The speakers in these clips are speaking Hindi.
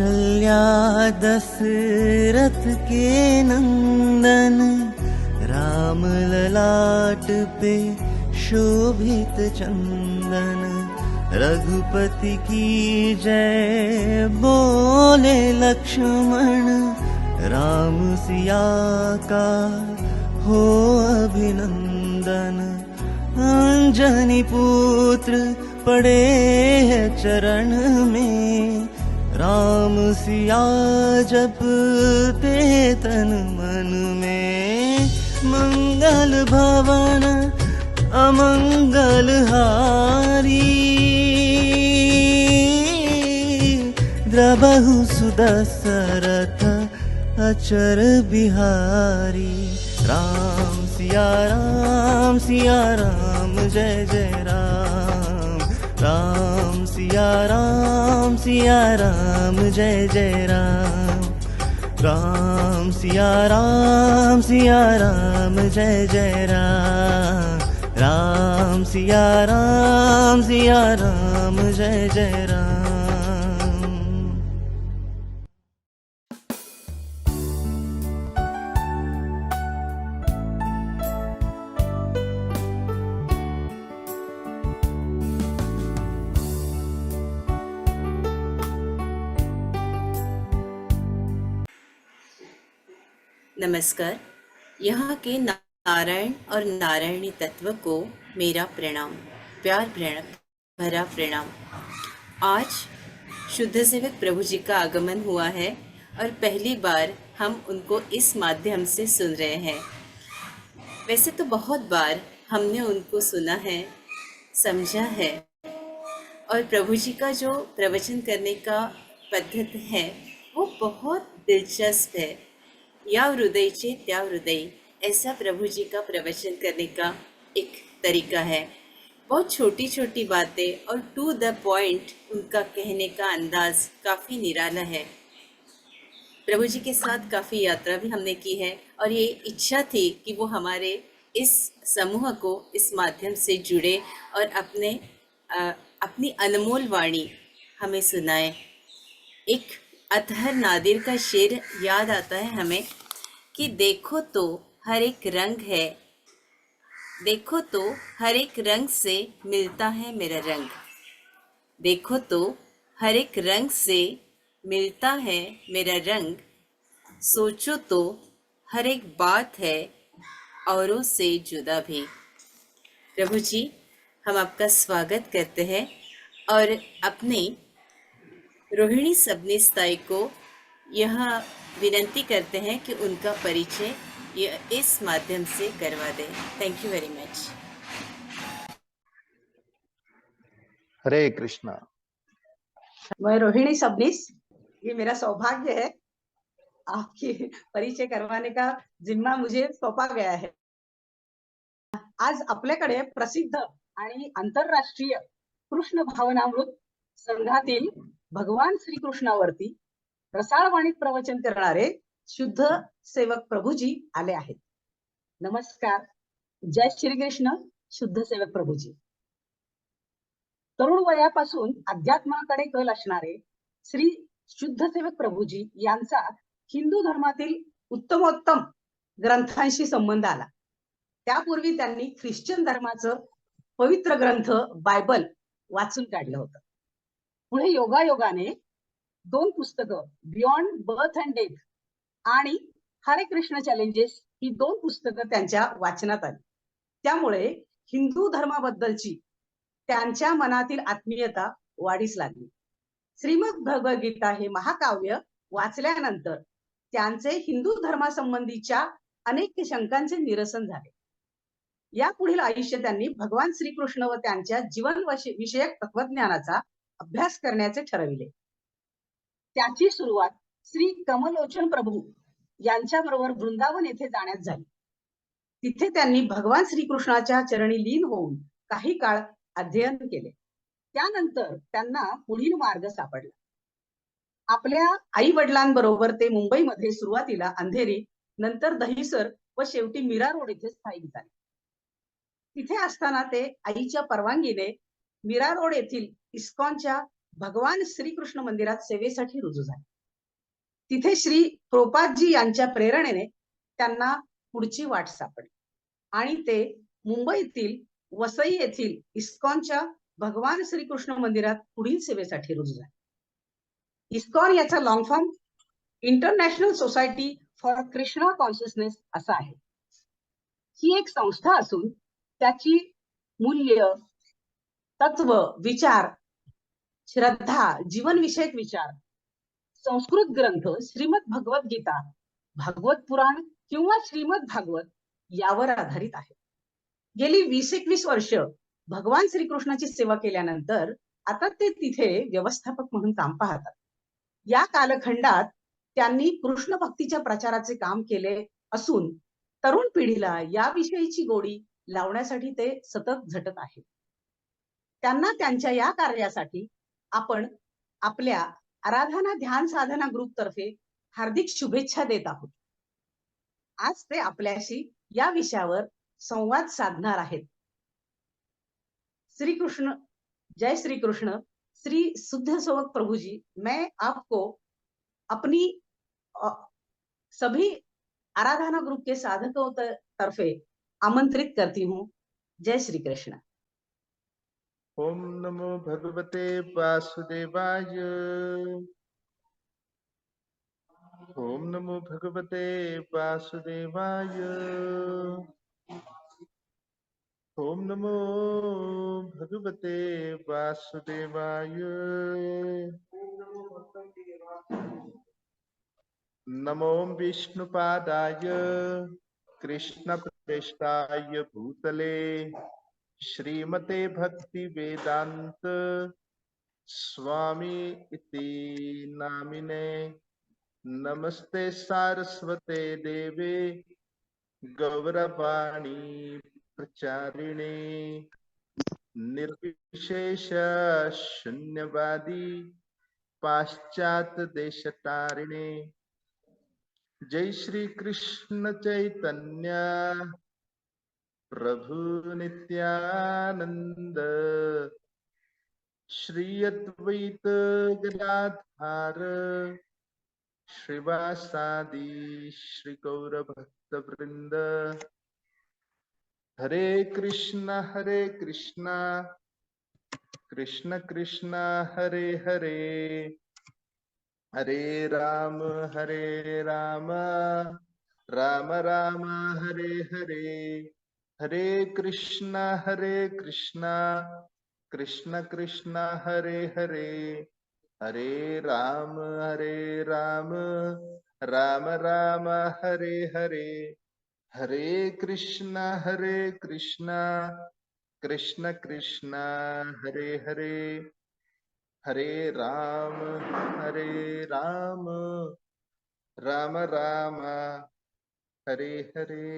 कौशल्या दशरथ के नंदन, राम ललाट पे शोभित चंदन। रघुपति की जय बोले लक्ष्मण, राम सिया का हो अभिनंदन। अंजनी पुत्र पड़े है चरण में, राम सिया जपते तन मन में। मंगल भवन अमंगल हारी, द्रबहु सुदशरथ अचर बिहारी। राम सिया राम जय जय राम। राम सिया राम जय जय राम। राम सिया राम जय जय राम। राम सिया राम जय जय राम। नमस्कार। यहाँ के नारायण और नारायणी तत्व को मेरा प्रणाम, प्यार भरा प्रणाम। आज शुद्ध सेवक प्रभु जी का आगमन हुआ है और पहली बार हम उनको इस माध्यम से सुन रहे हैं। वैसे तो बहुत बार हमने उनको सुना है, समझा है, और प्रभु जी का जो प्रवचन करने का पद्धति है वो बहुत दिलचस्प है। या हृदयचे त्या हृदय, ऐसा प्रभु जी का प्रवचन करने का एक तरीका है। बहुत छोटी छोटी बातें और टू द पॉइंट उनका कहने का अंदाज काफ़ी निराला है। प्रभु जी के साथ काफ़ी यात्रा भी हमने की है और ये इच्छा थी कि वो हमारे इस समूह को इस माध्यम से जुड़े और अपनी अनमोल वाणी हमें सुनाए। एक अतहर नादिर का शेर याद आता है हमें कि देखो तो हर एक रंग है, देखो तो हर एक रंग से मिलता है मेरा रंग। देखो तो हर एक रंग से मिलता है मेरा रंग। सोचो तो हर एक बात है औरों से जुदा भी। प्रभु जी, हम आपका स्वागत करते हैं और अपने रोहिणी सबनीस ताई को यह विनंती करते हैं कि उनका परिचय इस माध्यम से करवा दें। Thank you very much. Hare Krishna. मैं रोहिणी सबनीस, ये मेरा सौभाग्य है, आपकी परिचय करवाने का जिम्मा मुझे सौंपा गया है। आज आपल्याकडे प्रसिद्ध आणि आंतरराष्ट्रीय कृष्ण भावनामृत संघातील भगवान श्रीकृष्णावरती रसाळवाणीत प्रवचन करणारे शुद्ध सेवक प्रभुजी आले आहेत। नमस्कार, जय श्री कृष्ण। शुद्ध सेवक प्रभुजी, तरुण वयापासून अध्यात्माकडे कल असणारे श्री शुद्ध सेवक प्रभुजी यांचा हिंदू धर्मातील उत्तमोत्तम ग्रंथांशी संबंध आला। त्यापूर्वी त्यांनी ख्रिश्चन धर्माचं पवित्र ग्रंथ बायबल वाचून काढलं होतं। पुढे योगायोगाने 2 पुस्तकं, बियॉन्ड बर्थ अँड डेथ आणि हरे कृष्ण चॅलेंजेस, ही 2 पुस्तकं त्यांच्या वाचनात आली। त्यामुळे हिंदू धर्माबद्दलची त्यांच्या मनातील आत्मीयता वाढीस लागली। श्रीमद भगवद्गीता हे महाकाव्य वाचल्यानंतर त्यांचे हिंदू धर्मासंबंधीच्या अनेक शंकांचे निरसन झाले। या पुढील आयुष्य त्यांनी भगवान श्रीकृष्ण व त्यांच्या जीवन विषयक तत्वज्ञानाचा अभ्यास करण्याचे ठरविले। त्याची सुरुवात श्री कमलोचन प्रभू यांच्याबरोबर वृंदावन येथे जाण्यात झाली। तिथे त्यांनी भगवान श्रीकृष्णाच्या चरणी लीन होऊन काही काळ अध्ययन केले। त्यानंतर त्यांना पुढील मार्ग सापडला। आपल्या आई वडिलांबरोबर ते मुंबईमध्ये सुरुवातीला अंधेरी, नंतर दहिसर व शेवटी मीरा रोड येथे स्थायिक झाले। तिथे असताना ते आईच्या परवानगीने मीरा रोड येथील इस्कॉनच्या भगवान श्रीकृष्ण मंदिरात सेवेसाठी रुजू झाले। तिथे श्री प्रोपादजी यांच्या प्रेरणेने त्यांना पुढची वाट सापडली आणि ते मुंबईतील वसई येथील इस्कॉनच्या भगवान श्रीकृष्ण मंदिरात पुढील सेवेसाठी रुजू झाले. इस्कॉन याचा long form international society for Krishna consciousness असा आहे. ही एक संस्था असून त्याची मूल्य, तत्व, विचार, श्रद्धा, जीवनविषयक विचार, संस्कृत ग्रंथ, श्रीमद भगवत गीता, भागवत पुराण किंवा श्रीमद भागवत यावर आधारित आहे. गेली 20-21 वर्ष भगवान श्रीकृष्णाची सेवा केल्यानंतर आता ते तिथे व्यवस्थापक म्हणून काम पाहतात. या कालखंडात त्यांनी कृष्ण भक्तीच्या प्रचाराचे काम केले असून तरुण पिढीला याविषयीची गोडी लावण्यासाठी ते सतत झटत आहेत. त्यांना त्यांच्या या कार्यासाठी आपण आपल्या आराधना ध्यान साधना ग्रुप तर्फे हार्दिक शुभेच्छा देत आहोत. आज ते आपल्याशी या विषयावर संवाद साधणार आहेत. श्री कृष्ण, जय श्री कृष्ण. श्री शुद्ध सेवक प्रभु जी, मैं आपको अपनी सभी आराधना ग्रुप के साधकों तरफे आमंत्रित करती हूँ. जय श्री कृष्ण. ओम नमो भगवते वासुदेवाय. ओम नमो भगवते वासुदेवाय. ओम नमो भगवते वासुदेवाय. नमो विष्णुपादाय कृष्णप्रेष्ठाय भूतले श्रीमते भक्ति वेदांत स्वामी इति नामिने. नमस्ते सारस्वते देवे गौरवाणी प्रचारिणे निर्विशेष शून्यवादी पाश्चात्य देशतारिणे. जय श्री कृष्ण चैतन्य प्रभु नित्यानंद श्री अद्वैत गदाधर श्रीवासादि श्री गौर भक्त वृंद. हरे कृष्ण कृष्ण कृष्ण हरे हरे, हरे राम राम राम हरे हरे. हरे कृष्ण कृष्ण कृष्ण हरे हरे, हरे राम राम राम हरे हरे. हरे कृष्ण कृष्ण कृष्ण हरे हरे, हरे राम राम राम हरे हरे.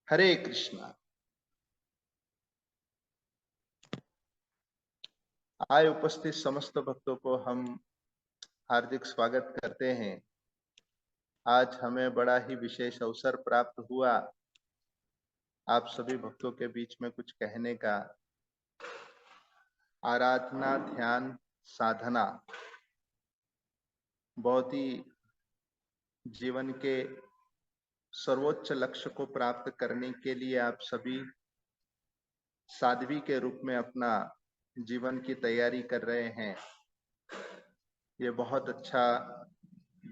हरे कृष्णा. आए उपस्थित समस्त भक्तों को हम हार्दिक स्वागत करते हैं. आज हमें बड़ा ही विशेष अवसर प्राप्त हुआ आप सभी भक्तों के बीच में कुछ कहने का. आराधना ध्यान साधना बहुत ही जीवन के सर्वोच्च लक्ष्य को प्राप्त करने के लिए आप सभी साध्वी के रूप में अपना जीवन की तैयारी कर रहे हैं. ये बहुत अच्छा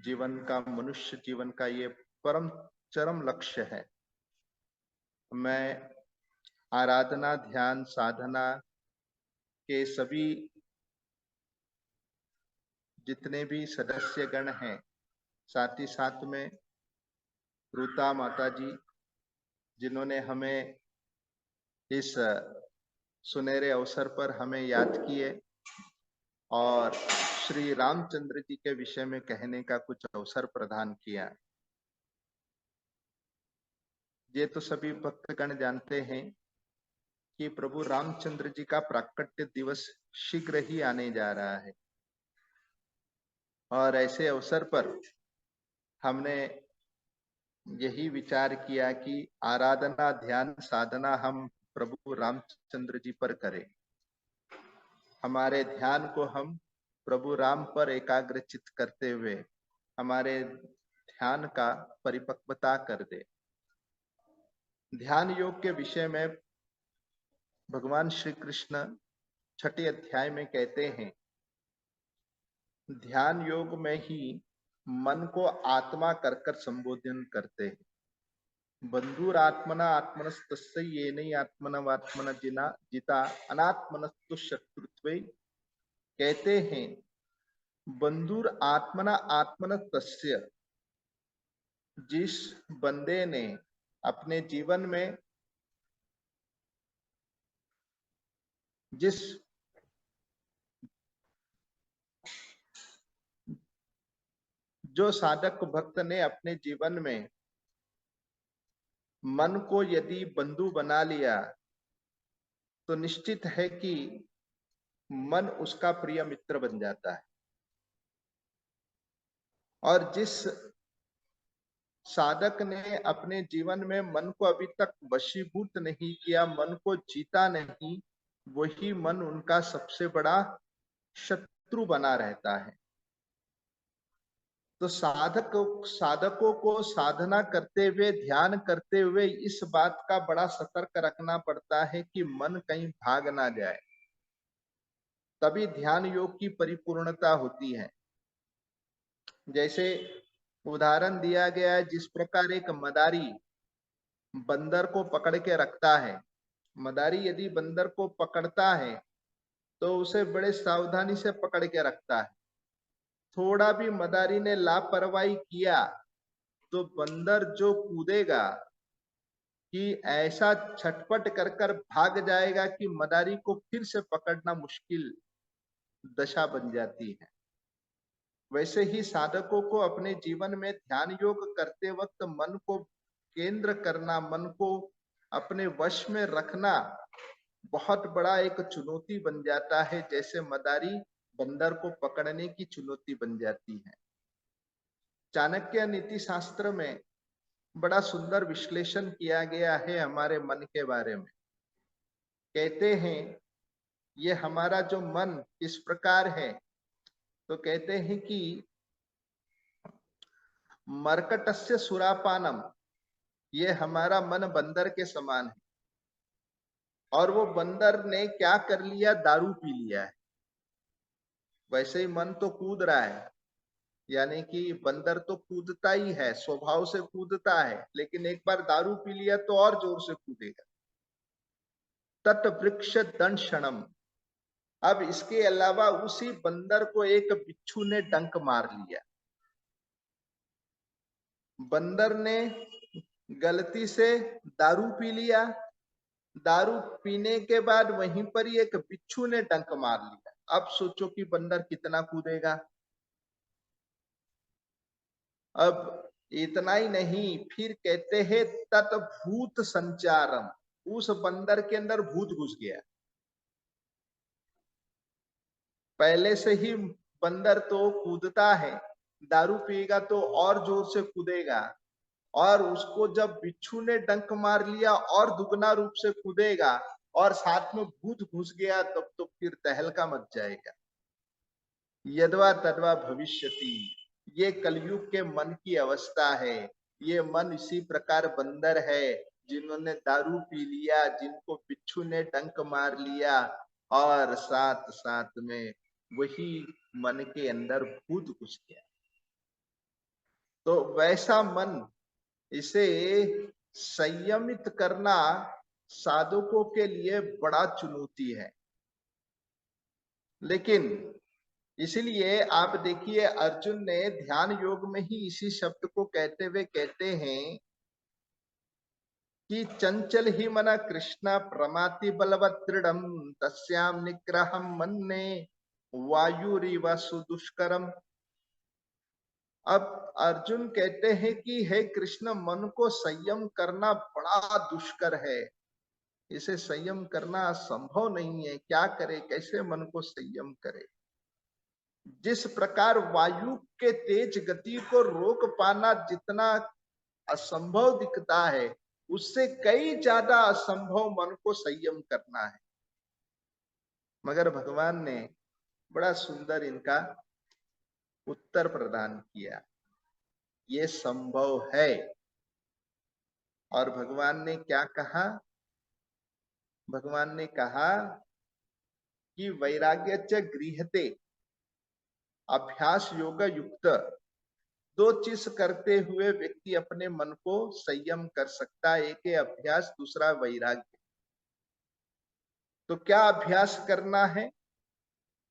जीवन का, मनुष्य जीवन का ये परम चरम लक्ष्य है. मैं आराधना ध्यान साधना के सभी जितने भी सदस्य गण हैं, साथ ही साथ में रूता माता जी जिन्होंने हमें इस सुनहरे अवसर पर हमें याद किए और श्री रामचंद्र जी के विषय में कहने का कुछ अवसर प्रदान किया. ये तो सभी भक्तगण जानते हैं कि प्रभु रामचंद्र जी का प्राकट्य दिवस शीघ्र ही आने जा रहा है और ऐसे अवसर पर हमने यही विचार किया कि आराधना ध्यान साधना हम प्रभु रामचंद्र जी पर करें. हमारे ध्यान को हम प्रभु राम पर एकाग्रचित करते हुए हमारे ध्यान का परिपक्वता कर दे। ध्यान योग के विषय में भगवान श्री कृष्ण 6 अध्याय में कहते हैं, ध्यान योग में ही मन को आत्मा कर कर संबोधन करते हैं। बंधुर आत्मना आत्मनस्तस्य येनै आत्मनवात्मन जिना जिता अनात्मनस्तु शत्रुत्वे। कहते हैं बंधुर आत्मना आत्मनस्तस्य, जिस बंदे ने अपने जीवन में जो साधक भक्त ने अपने जीवन में मन को यदि बंधु बना लिया तो निश्चित है कि मन उसका प्रिय मित्र बन जाता है। और जिस साधक ने अपने जीवन में मन को अभी तक वशीभूत नहीं किया, मन को जीता नहीं, वही मन उनका सबसे बड़ा शत्रु बना रहता है। तो साधकों को साधना करते हुए, ध्यान करते हुए इस बात का बड़ा सतर्क रखना पड़ता है कि मन कहीं भाग ना जाए, तभी ध्यान योग की परिपूर्णता होती है। जैसे उदाहरण दिया गया है, जिस प्रकार एक मदारी बंदर को पकड़ के रखता है, मदारी यदि बंदर को पकड़ता है तो उसे बड़े सावधानी से पकड़ के रखता है। थोड़ा भी मदारी ने लापरवाही किया तो बंदर जो कूदेगा कि ऐसा छटपट कर कर भाग जाएगा कि मदारी को फिर से पकड़ना मुश्किल दशा बन जाती है। वैसे ही साधकों को अपने जीवन में ध्यान योग करते वक्त मन को केंद्र करना, मन को अपने वश में रखना बहुत बड़ा एक चुनौती बन जाता है, जैसे मदारी बंदर को पकड़ने की चुनौती बन जाती है। चाणक्य नीति शास्त्र में बड़ा सुंदर विश्लेषण किया गया है हमारे मन के बारे में। कहते हैं ये हमारा जो मन किस प्रकार है, तो कहते हैं कि मरकटस्य सुरापानम, ये हमारा मन बंदर के समान है। और वो बंदर ने क्या कर लिया, दारू पी लिया है। वैसे ही मन तो कूद रहा है, यानी कि बंदर तो कूदता ही है, स्वभाव से कूदता है, लेकिन एक बार दारू पी लिया तो और जोर से कूदेगा। तट वृक्ष दंशनम, अब इसके अलावा उसी बंदर को एक बिच्छू ने डंक मार लिया। बंदर ने गलती से दारू पी लिया, दारू पीने के बाद वहीं पर ही एक बिच्छू ने डंक मार लिया। अब सोचो कि बंदर कितना कूदेगा। अब इतना ही नहीं, फिर कहते हैं तत्भूत संचारम, उस बंदर के अंदर भूत घुस गया। पहले से ही बंदर तो कूदता है, दारू पिएगा तो और जोर से कूदेगा, और उसको जब बिच्छू ने डंक मार लिया और दुगना रूप से कूदेगा, और साथ में भूत घुस गया, तब तो फिर तहलका मच जाएगा। यद्वा तद्वा भविष्यति, ये कलयुग के मन की अवस्था है। ये मन इसी प्रकार बंदर है, जिन्होंने दारू पी लिया, जिनको बिच्छू ने डंक मार लिया, और साथ साथ में वही मन के अंदर भूत घुस गया। तो वैसा मन, इसे संयमित करना साधकों के लिए बड़ा चुनौती है। लेकिन इसलिए आप देखिए, अर्जुन ने ध्यान योग में ही इसी शब्द को कहते हुए कहते हैं कि चंचल ही मना कृष्ण प्रमाति बलवत् दृढ़म तस्याम निग्रहम मन्ने वायुरिव सुदुष्करम। अब अर्जुन कहते हैं कि हे कृष्ण, मन को संयम करना बड़ा दुष्कर है, इसे संयम करना संभव नहीं है। क्या करे, कैसे मन को संयम करे। जिस प्रकार वायु के तेज गति को रोक पाना जितना असंभव दिखता है, उससे कई ज्यादा असंभव मन को संयम करना है। मगर भगवान ने बड़ा सुंदर इनका उत्तर प्रदान किया। ये संभव है। और भगवान ने क्या कहा? भगवान ने कहा कि वैराग्य च गृह्यते, अभ्यास योग युक्त। दो चीज करते हुए व्यक्ति अपने मन को संयम कर सकता है। एक है अभ्यास, दूसरा वैराग्य। तो क्या अभ्यास करना है?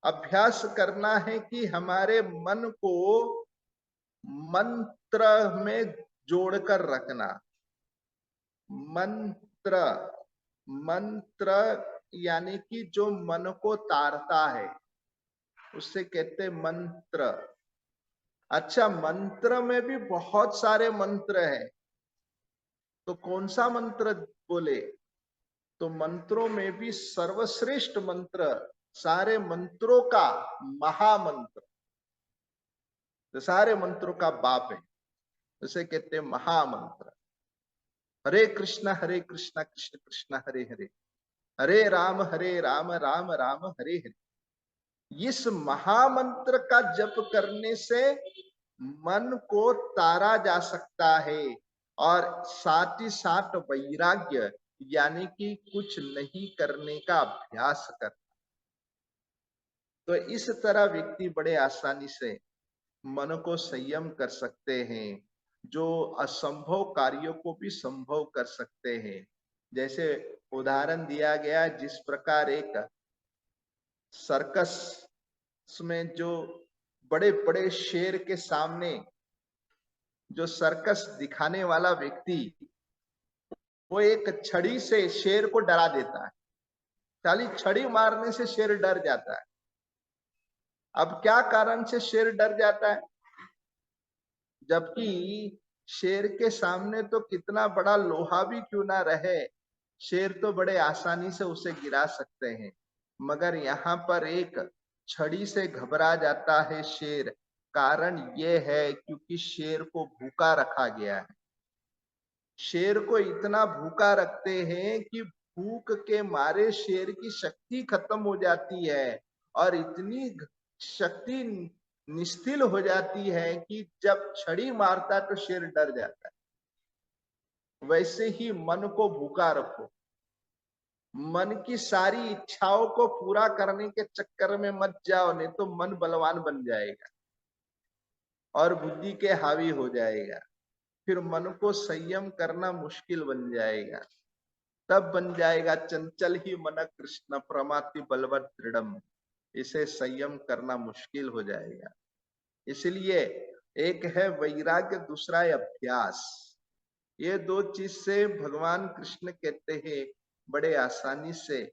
अभ्यास करना है कि हमारे मन को मंत्र में जोड़कर रखना। मंत्र, मंत्र यानी कि जो मन को तारता है उससे कहते मंत्र। अच्छा, मंत्र में भी बहुत सारे मंत्र हैं, तो कौन सा मंत्र बोले? तो मंत्रों में भी सर्वश्रेष्ठ मंत्र, सारे मंत्रों का महामंत्र, तो सारे मंत्रों का बाप है, उसे कहते हैं महामंत्र। हरे कृष्ण कृष्ण कृष्ण हरे हरे, हरे राम राम राम हरे हरे। इस महामंत्र का जप करने से मन को तारा जा सकता है और साथ ही साथ वैराग्य यानी कि कुछ नहीं करने का अभ्यास करना। तो इस तरह व्यक्ति बड़े आसानी से मन को संयम कर सकते हैं, जो असंभव कार्यों को भी संभव कर सकते हैं। जैसे उदाहरण दिया गया, जिस प्रकार एक सर्कस में जो बड़े बड़े शेर के सामने जो सर्कस दिखाने वाला व्यक्ति, वो एक छड़ी से शेर को डरा देता है। खाली छड़ी मारने से शेर डर जाता है। अब क्या कारण से शेर डर जाता है? जबकि शेर के सामने तो कितना बड़ा लोहा भी क्यों ना रहे, शेर तो बड़े आसानी से उसे गिरा सकते हैं। मगर यहाँ पर एक छड़ी से घबरा जाता है शेर। कारण ये है क्योंकि शेर को भूखा रखा गया है। शेर को इतना भूखा रखते हैं कि भूख के मारे शेर की शक्ति खत्म हो जाती है और इतनी शक्ति निस्तिल हो जाती है कि जब छड़ी मारता तो शेर डर जाता है। वैसे ही मन को भूखा रखो, मन की सारी इच्छाओं को पूरा करने के चक्कर में मत जाओ, नहीं तो मन बलवान बन जाएगा और बुद्धि के हावी हो जाएगा। फिर मन को संयम करना मुश्किल बन जाएगा। तब बन जाएगा चंचल ही मन कृष्ण प्रमाति बलवत दृढ़म। इसे संयम करना मुश्किल हो जाएगा। इसलिए एक है वैराग्य, दूसरा है अभ्यास। ये दो चीज से भगवान कृष्ण कहते हैं बड़े आसानी से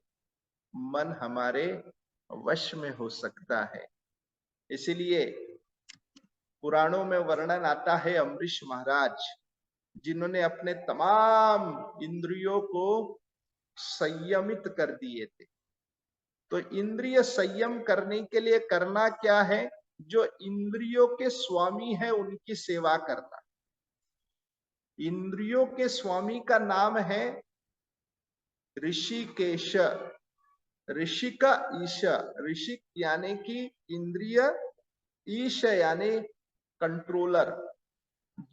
मन हमारे वश में हो सकता है। इसलिए पुराणों में वर्णन आता है अम्बरीश महाराज, जिन्होंने अपने तमाम इंद्रियों को संयमित कर दिए थे। तो इंद्रिय संयम करने के लिए करना क्या है? जो इंद्रियों के स्वामी है उनकी सेवा करना। इंद्रियों के स्वामी का नाम है ऋषिकेश। ऋषि का ईश, ऋषि यानी कि इंद्रिय, ईश यानी कंट्रोलर।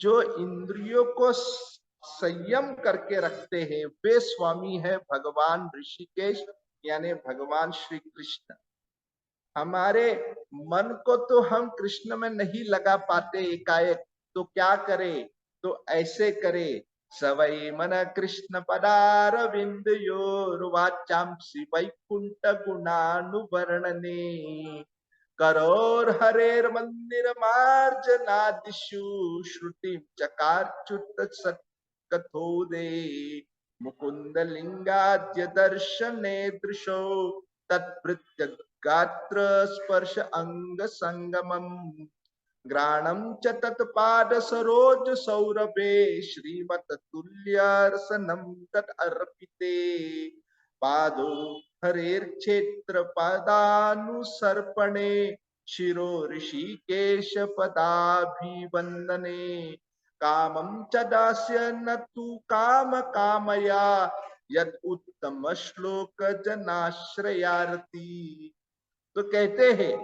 जो इंद्रियों को संयम करके रखते हैं वे स्वामी है भगवान ऋषिकेश यानी भगवान श्री कृष्ण। हमारे मन को तो हम कृष्ण में नहीं लगा पाते एकाएक, तो क्या करें? तो ऐसे करें, सवै मन कृष्ण पदारविंदयोर्वाचांसि वैकुंठ गुणानुवर्णने करोर हरेर मंदिर मार्जनादिषु श्रुति चकारच्युत सत्कथोदे मुकुंद लिंगाद्य दर्शने दृशो तत्प्रत्य गात्र स्पर्श अंग संगमम ग्राणम च तत्पाद सरोज सौरभे श्रीमत तुल्यर्सनम तत् अर्पिते पादो हरेर क्षेत्र पदानुसर्पणे शिरो ऋषिकेश पदाभिवंदने कामं च दास्य न तु काम कामया यद उत्तम श्लोक जनाश्रयार्थी। तो कहते हैं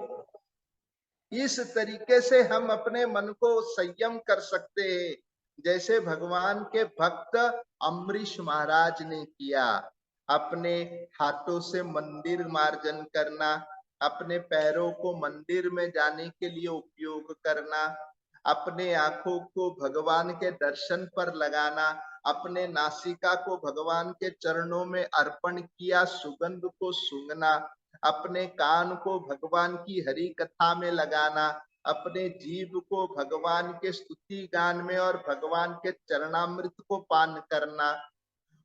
इस तरीके से हम अपने मन को संयम कर सकते हैं, जैसे भगवान के भक्त अम्बरीश महाराज ने किया। अपने हाथों से मंदिर मार्जन करना, अपने पैरों को मंदिर में जाने के लिए उपयोग करना, अपने आंखों को भगवान के दर्शन पर लगाना, अपने नासिका को भगवान के चरणों में अर्पण किया, सुगंध को सूंघना, अपने कान को भगवान की हरि कथा में लगाना, अपने जीव को भगवान के स्तुति गान में और भगवान के चरणामृत को पान करना,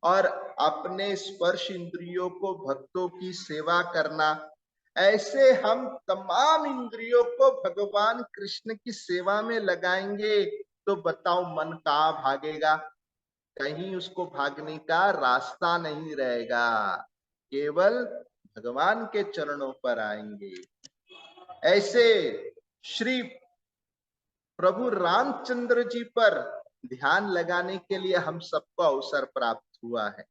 और अपने स्पर्श इंद्रियों को भक्तों की सेवा करना। ऐसे हम तमाम इंद्रियों को भगवान कृष्ण की सेवा में लगाएंगे तो बताओ मन कहाँ भागेगा? कहीं उसको भागने का रास्ता नहीं रहेगा, केवल भगवान के चरणों पर आएंगे। ऐसे श्री प्रभु रामचंद्र जी पर ध्यान लगाने के लिए हम सबको अवसर प्राप्त हुआ है।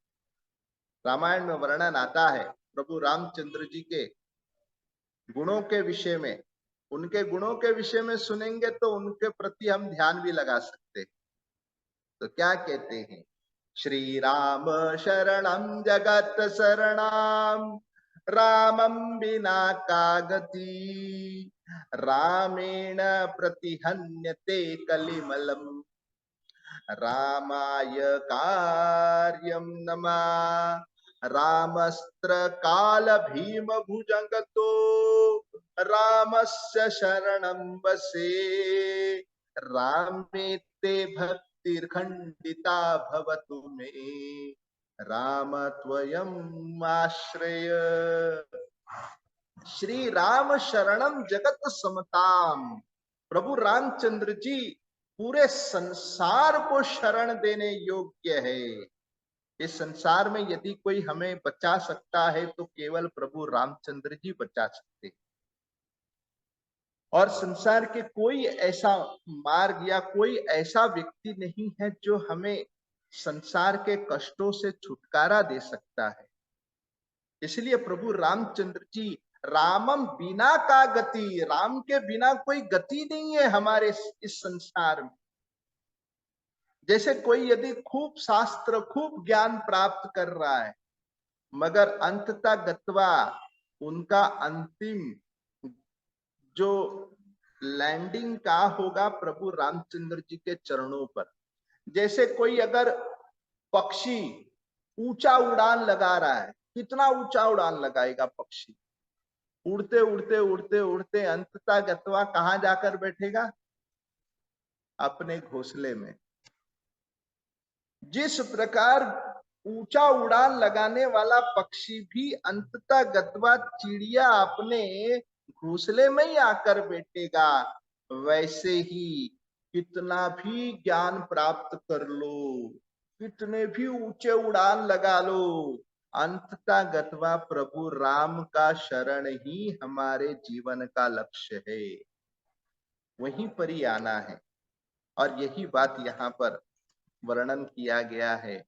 रामायण में वर्णन आता है प्रभु रामचंद्र जी के गुणों के विषय में। उनके गुणों के विषय में सुनेंगे तो उनके प्रति हम ध्यान भी लगा सकते हैं। तो क्या कहते हैं? श्री राम शरणं जगत शरणं, रामं विना का गति, रामेण प्रतिहन्यते कलिमलम्, रामाय कार्यं नमः, रामस्त्र काल भीम भुजंगतो, रामस्य शरणं वसे, रामे ते भक्तिर्खंडिता भवतु मे, राम त्वयम् आश्रय। श्री राम शरणम जगत समताम। प्रभु रामचंद्र जी पूरे संसार को शरण देने योग्य है। इस संसार में यदि कोई हमें बचा सकता है तो केवल प्रभु रामचंद्र जी बचा सकते हैं। और संसार के कोई ऐसा मार्ग या कोई ऐसा व्यक्ति नहीं है जो हमें संसार के कष्टों से छुटकारा दे सकता है। इसलिए प्रभु रामचंद्र जी, रामम बिना का गति, राम के बिना कोई गति नहीं है हमारे इस संसार में। जैसे कोई यदि खूब शास्त्र खूब ज्ञान प्राप्त कर रहा है मगर अंततः गत्वा उनका अंतिम जो लैंडिंग का होगा प्रभु रामचंद्र जी के चरणों पर। जैसे कोई अगर पक्षी ऊंचा उड़ान लगा रहा है, कितना ऊंचा उड़ान लगाएगा पक्षी? उड़ते उड़ते उड़ते उड़ते अंततः गत्वा कहां जाकर बैठेगा? अपने घोंसले में। जिस प्रकार ऊंचा उड़ान लगाने वाला पक्षी भी अंततः गत्वा चिड़िया अपने घोंसले में ही आकर बैठेगा, वैसे ही कितना भी ज्ञान प्राप्त कर लो, कितने भी ऊंचे उड़ान लगा लो, अंततः गत्वा प्रभु राम का शरण ही हमारे जीवन का लक्ष्य है। वहीं पर ही आना है। और यही बात यहाँ पर वर्णन किया गया है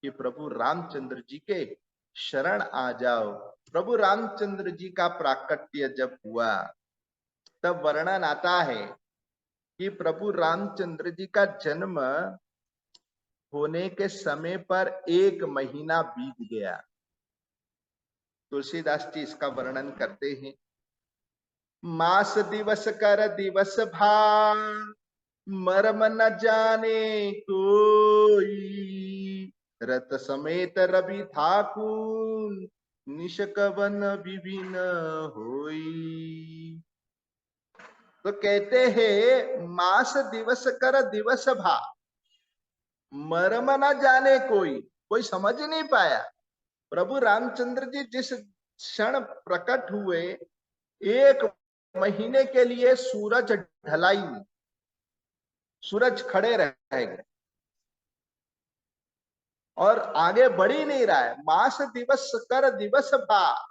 कि प्रभु रामचंद्र जी के शरण आ जाओ। प्रभु रामचंद्र जी का प्राकट्य जब हुआ तब वर्णन आता है कि प्रभु रामचंद्र जी का जन्म होने के समय पर 1 महीना बीत गया। तुलसीदास जी इसका वर्णन करते हैं। मास दिवस कर दिवस भार, मर्म न जाने कोई, रत समेत रवि ठाकुर, निशकवन विभिन्न होई। तो कहते हैं मास दिवस कर दिवस भा, मर्म न जाने कोई, कोई समझ नहीं पाया। प्रभु रामचंद्र जी जिस क्षण प्रकट हुए 1 महीने के लिए सूरज ढलाई नहीं, सूरज खड़े रह गए और आगे बढ़ ही नहीं रहा है। मास दिवस कर दिवस भा,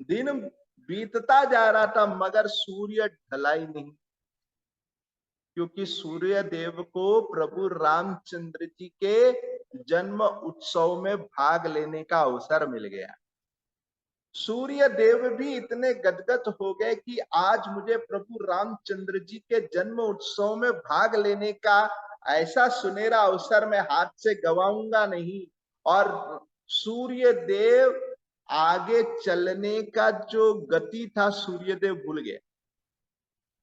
दिन बीतता जा रहा था मगर सूर्य ढलाई नहीं, क्योंकि सूर्य देव को प्रभु रामचंद्र जी के जन्म उत्सव में भाग लेने का अवसर मिल गया। सूर्य देव भी इतने गदगद हो गए कि आज मुझे प्रभु रामचंद्र जी के जन्म उत्सव में भाग लेने का ऐसा सुनहरा अवसर मैं हाथ से गवाऊंगा नहीं। और सूर्य देव आगे चलने का जो गति था सूर्य देव भूल गया।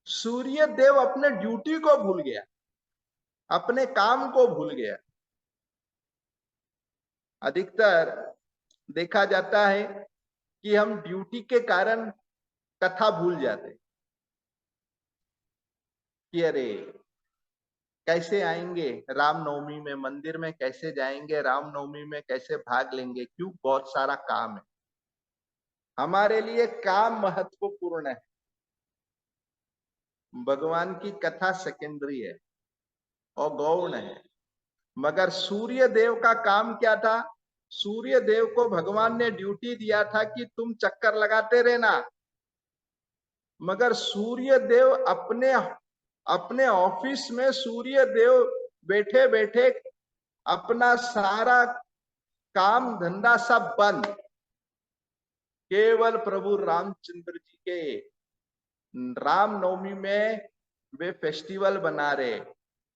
सूर्य देव अपने ड्यूटी को भूल गया, अपने काम को भूल गया। अधिकतर देखा जाता है कि हम ड्यूटी के कारण कथा भूल जाते कि अरे कैसे आएंगे रामनवमी में, मंदिर में कैसे जाएंगे, रामनवमी में कैसे भाग लेंगे, क्यों, बहुत सारा काम है। हमारे लिए काम महत्वपूर्ण है, भगवान की कथा सेकेंडरी है और गौण है। मगर सूर्य देव का काम क्या था? सूर्य देव को भगवान ने ड्यूटी दिया था कि तुम चक्कर लगाते रहना, मगर सूर्य देव अपने ऑफिस में सूर्य देव बैठे बैठे अपना सारा काम धंधा सब बंद, केवल प्रभु रामचंद्र जी के रामनवमी में वे फेस्टिवल बना रहे।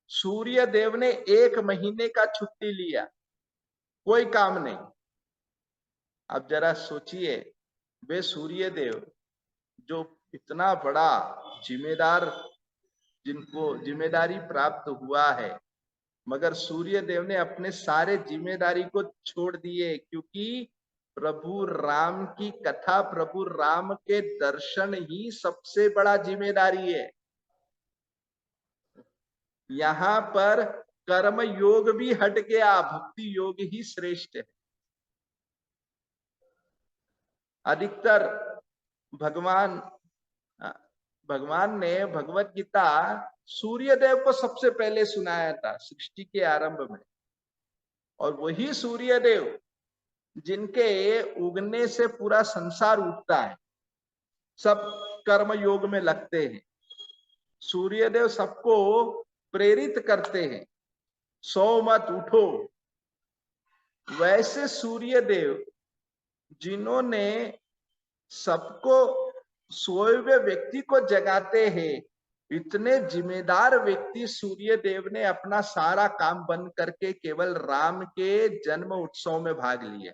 सूर्य देव ने 1 महीने का छुट्टी लिया, कोई काम नहीं। अब जरा सोचिए, वे सूर्य देव जो इतना बड़ा जिम्मेदार, जिनको जिम्मेदारी प्राप्त हुआ है, मगर सूर्य देव ने अपने सारे जिम्मेदारी को छोड़ दिए, क्योंकि प्रभु राम की कथा, प्रभु राम के दर्शन ही सबसे बड़ा जिम्मेदारी है। यहाँ पर कर्म योग भी हट गया, भक्ति योग ही श्रेष्ठ है। अधिकतर भगवान ने भगवत गीता सूर्य देव को सबसे पहले सुनाया था सृष्टि के आरंभ में, और वही सूर्य देव जिनके उगने से पूरा संसार उगता है, सब कर्म योग में लगते हैं। सूर्य देव सबको प्रेरित करते हैं, सो मत उठो। वैसे सूर्य देव जिन्होंने सबको, सोए हुए व्यक्ति को जगाते हैं, इतने जिम्मेदार व्यक्ति सूर्य देव ने अपना सारा काम बंद करके केवल राम के जन्म उत्सव में भाग लिए।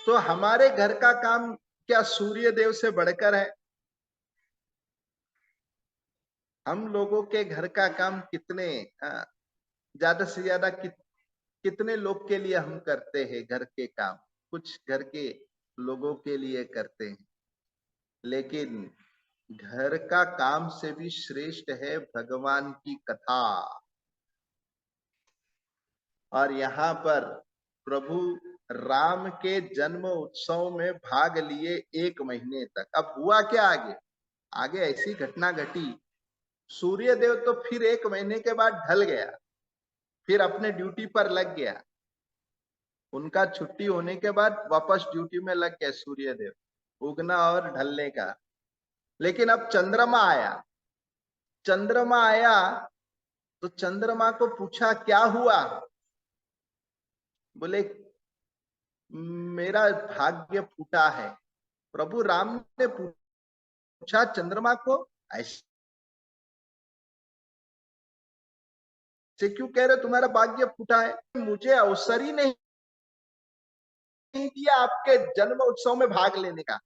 तो हमारे घर का काम क्या सूर्य देव से बढ़कर है? हम लोगों के घर का काम कितने ज्यादा से ज्यादा कितने लोग के लिए हम करते हैं घर के काम? कुछ घर के लोगों के लिए करते हैं, लेकिन घर का काम से भी श्रेष्ठ है भगवान की कथा। और यहाँ पर प्रभु राम के जन्म उत्सव में भाग लिए 1 महीने तक। अब हुआ क्या आगे ऐसी घटना घटी, सूर्य देव तो फिर 1 महीने के बाद ढल गया, फिर अपने ड्यूटी पर लग गया। उनका छुट्टी होने के बाद वापस ड्यूटी में लग गए सूर्य देव, उगना और ढलने का। लेकिन अब चंद्रमा आया तो चंद्रमा को पूछा क्या हुआ? बोले मेरा भाग्य फूटा है। प्रभु राम ने पूछा चंद्रमा को, ऐसे क्यों कह रहे तुम्हारा भाग्य फूटा है? मुझे अवसर ही नहीं दिया आपके जन्म उत्सव में भाग लेने का।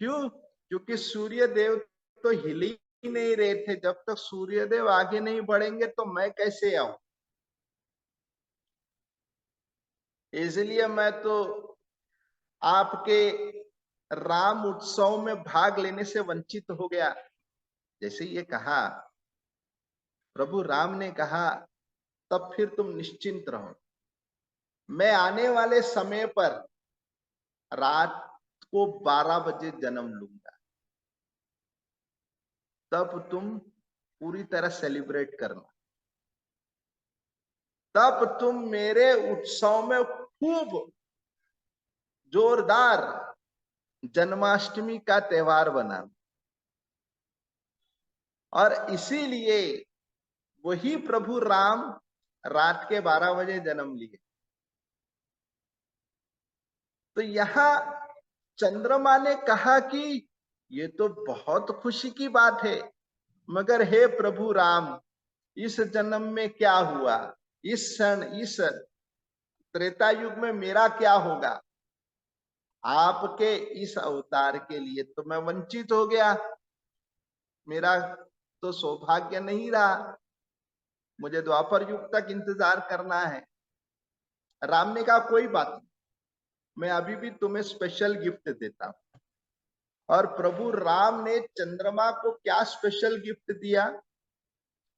क्यों? क्योंकि सूर्य देव तो हिल ही नहीं रहे थे। जब तक सूर्य देव आगे नहीं बढ़ेंगे तो मैं कैसे आऊं? इसलिए मैं तो आपके राम उत्सव में भाग लेने से वंचित हो गया। जैसे ये कहा, प्रभु राम ने कहा, तब फिर तुम निश्चिंत रहो, मैं आने वाले समय पर रात को 12 बजे जन्म लूंगा, तब तुम पूरी तरह सेलिब्रेट करना, तब तुम मेरे उत्सव में खूब जोरदार जन्माष्टमी का त्योहार बनाना। और इसीलिए वही प्रभु राम रात के 12 बजे जन्म लिए। तो यहाँ चंद्रमा ने कहा कि ये तो बहुत खुशी की बात है, मगर हे प्रभु राम, इस जन्म में क्या हुआ, इस क्षण इस त्रेता युग में मेरा क्या होगा, आपके इस अवतार के लिए तो मैं वंचित हो गया, मेरा तो सौभाग्य नहीं रहा, मुझे द्वापर युग तक इंतजार करना है। राम ने कहा कोई बात नहीं, मैं अभी भी तुम्हें स्पेशल गिफ्ट देता हूं। और प्रभु राम ने चंद्रमा को क्या स्पेशल गिफ्ट दिया?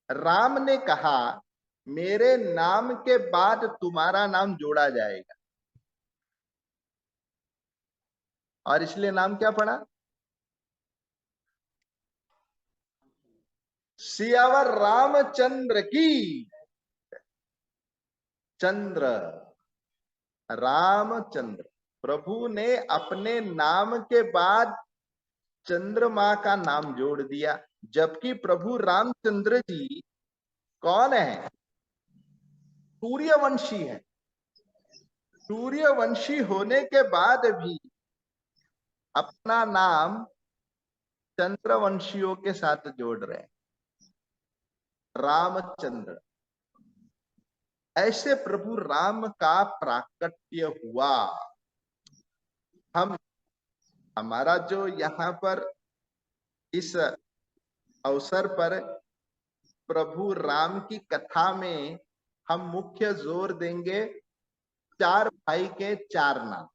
राम ने कहा मेरे नाम के बाद तुम्हारा नाम जोड़ा जाएगा, और इसलिए नाम क्या पड़ा? सियावर रामचंद्र की। चंद्र, रामचंद्र, प्रभु ने अपने नाम के बाद चंद्रमा का नाम जोड़ दिया। जबकि प्रभु रामचंद्र जी कौन है? सूर्यवंशी है। सूर्यवंशी होने के बाद भी अपना नाम चंद्रवंशियों के साथ जोड़ रहे हैं, रामचंद्र। ऐसे प्रभु राम का प्राकट्य हुआ। हमारा जो यहाँ पर इस अवसर पर प्रभु राम की कथा में हम मुख्य जोर देंगे चार भाई के चार नाम।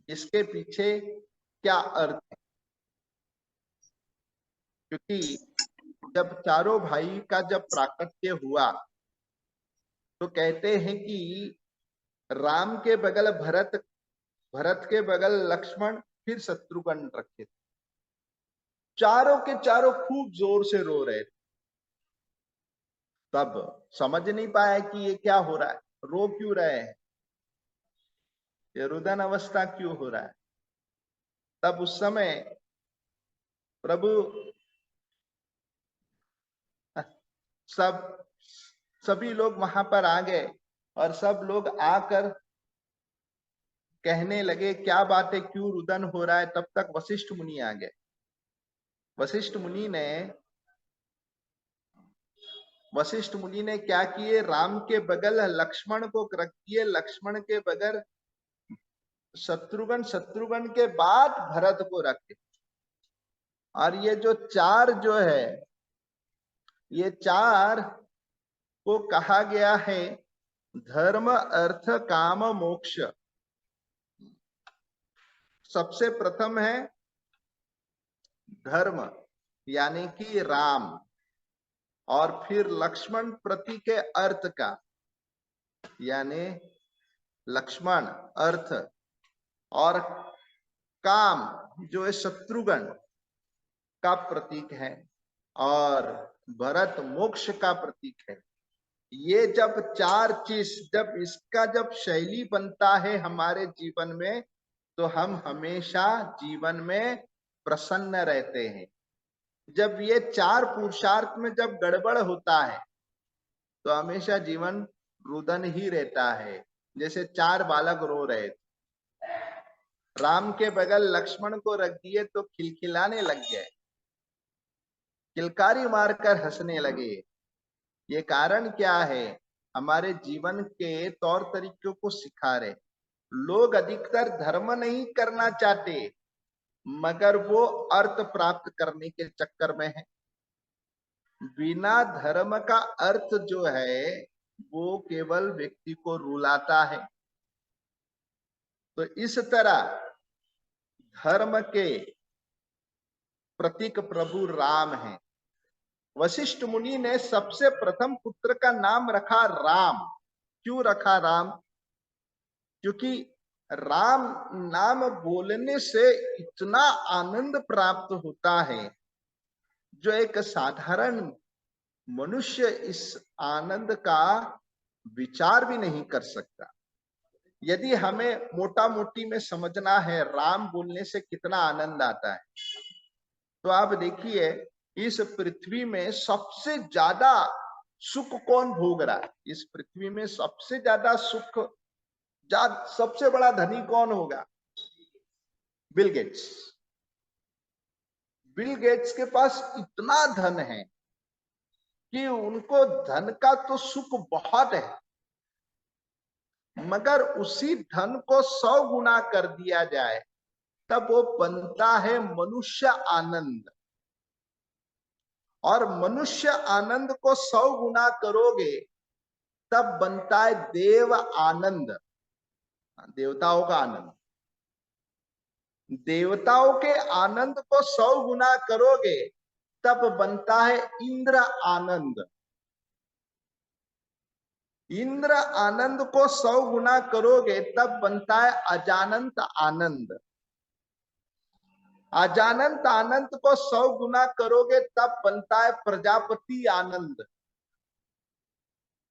इसके पीछे क्या अर्थ है? क्योंकि जब चारों भाई का जब प्राकट्य हुआ तो कहते हैं कि राम के बगल भरत, भरत के बगल लक्ष्मण, फिर शत्रुघ्न रखे। चारों के चारों खूब जोर से रो रहे थे। तब समझ नहीं पाया कि ये क्या हो रहा है, रो क्यों रहे हैं, ये रुदन अवस्था क्यों हो रहा है। तब उस समय प्रभु सभी लोग वहां पर आ गए और सब लोग आकर कहने लगे क्या बात है, क्यों रुदन हो रहा है। तब तक वशिष्ठ मुनि आ गए। वशिष्ठ मुनि ने क्या किए, राम के बगल लक्ष्मण को रख दिए, लक्ष्मण के बगल शत्रुघ्न, शत्रुघ्न के बाद भरत को रखे। और ये जो चार जो है, ये चार को कहा गया है धर्म अर्थ काम मोक्ष। सबसे प्रथम है धर्म यानी कि राम, और फिर लक्ष्मण प्रति के अर्थ का यानी लक्ष्मण अर्थ, और काम जो है शत्रुघ्न का प्रतीक है, और भरत मोक्ष का प्रतीक है। ये जब चार चीज, जब इसका जब शैली बनता है हमारे जीवन में, तो हम हमेशा जीवन में प्रसन्न रहते हैं। जब ये चार पुरुषार्थ में जब गड़बड़ होता है तो हमेशा जीवन रुदन ही रहता है। जैसे चार बालक रो रहे थे, राम के बगल लक्ष्मण को रख दिए तो खिलखिलाने लग गए, किलकारी मारकर हंसने लगे। ये कारण क्या है? हमारे जीवन के तौर तरीकों को सिखा रहे। लोग अधिकतर धर्म नहीं करना चाहते, मगर वो अर्थ प्राप्त करने के चक्कर में है। बिना धर्म का अर्थ जो है वो केवल व्यक्ति को रुलाता है। तो इस तरह धर्म के प्रतीक प्रभु राम हैं। वशिष्ठ मुनि ने सबसे प्रथम पुत्र का नाम रखा राम। क्यों रखा राम? क्योंकि राम नाम बोलने से इतना आनंद प्राप्त होता है जो एक साधारण मनुष्य इस आनंद का विचार भी नहीं कर सकता। यदि हमें मोटा मोटी में समझना है राम बोलने से कितना आनंद आता है, तो आप देखिए इस पृथ्वी में सबसे ज्यादा सुख कौन भोग रहा है? इस पृथ्वी में सबसे ज्यादा सुख सबसे बड़ा धनी कौन होगा? Bill Gates. बिल गेट्स के पास इतना धन है कि उनको धन का तो सुख बहुत है, मगर उसी धन को 100 गुना कर दिया जाए तब वो बनता है मनुष्य आनंद। और मनुष्य आनंद को 100 गुना करोगे तब बनता है देव आनंद, देवताओं का आनंद। देवताओं के आनंद को 100 गुना करोगे तब बनता है इंद्र आनंद। इंद्र आनंद को 100 गुना करोगे तब बनता है अजानंत आनंद। अजानंत आनंद को 100 गुना करोगे तब बनता है प्रजापति आनंद।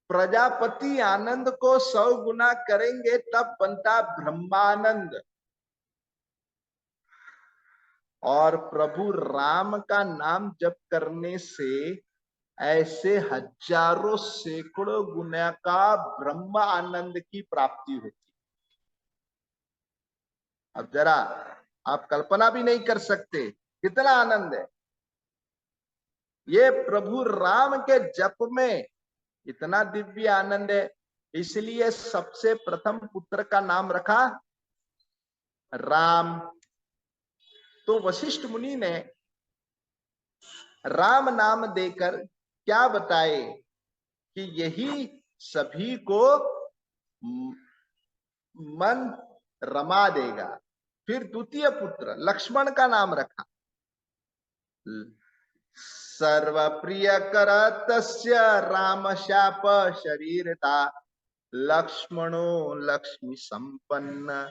प्रजापति आनंद को 100 गुना करेंगे तब बनता है ब्रह्मानंद। और प्रभु राम का नाम जप करने से ऐसे हजारों सैकड़ों गुना का ब्रह्म आनंद की प्राप्ति होती। अब जरा आप कल्पना भी नहीं कर सकते कितना आनंद है। ये प्रभु राम के जप में इतना दिव्य आनंद है, इसलिए सबसे प्रथम पुत्र का नाम रखा राम। तो वशिष्ठ मुनि ने राम नाम देकर क्या बताए कि यही सभी को मन रमा देगा। फिर द्वितीय पुत्र लक्ष्मण का नाम रखा। सर्व प्रिय करतस्य राम शाप शरीरता लक्ष्मणो लक्ष्मी संपन्न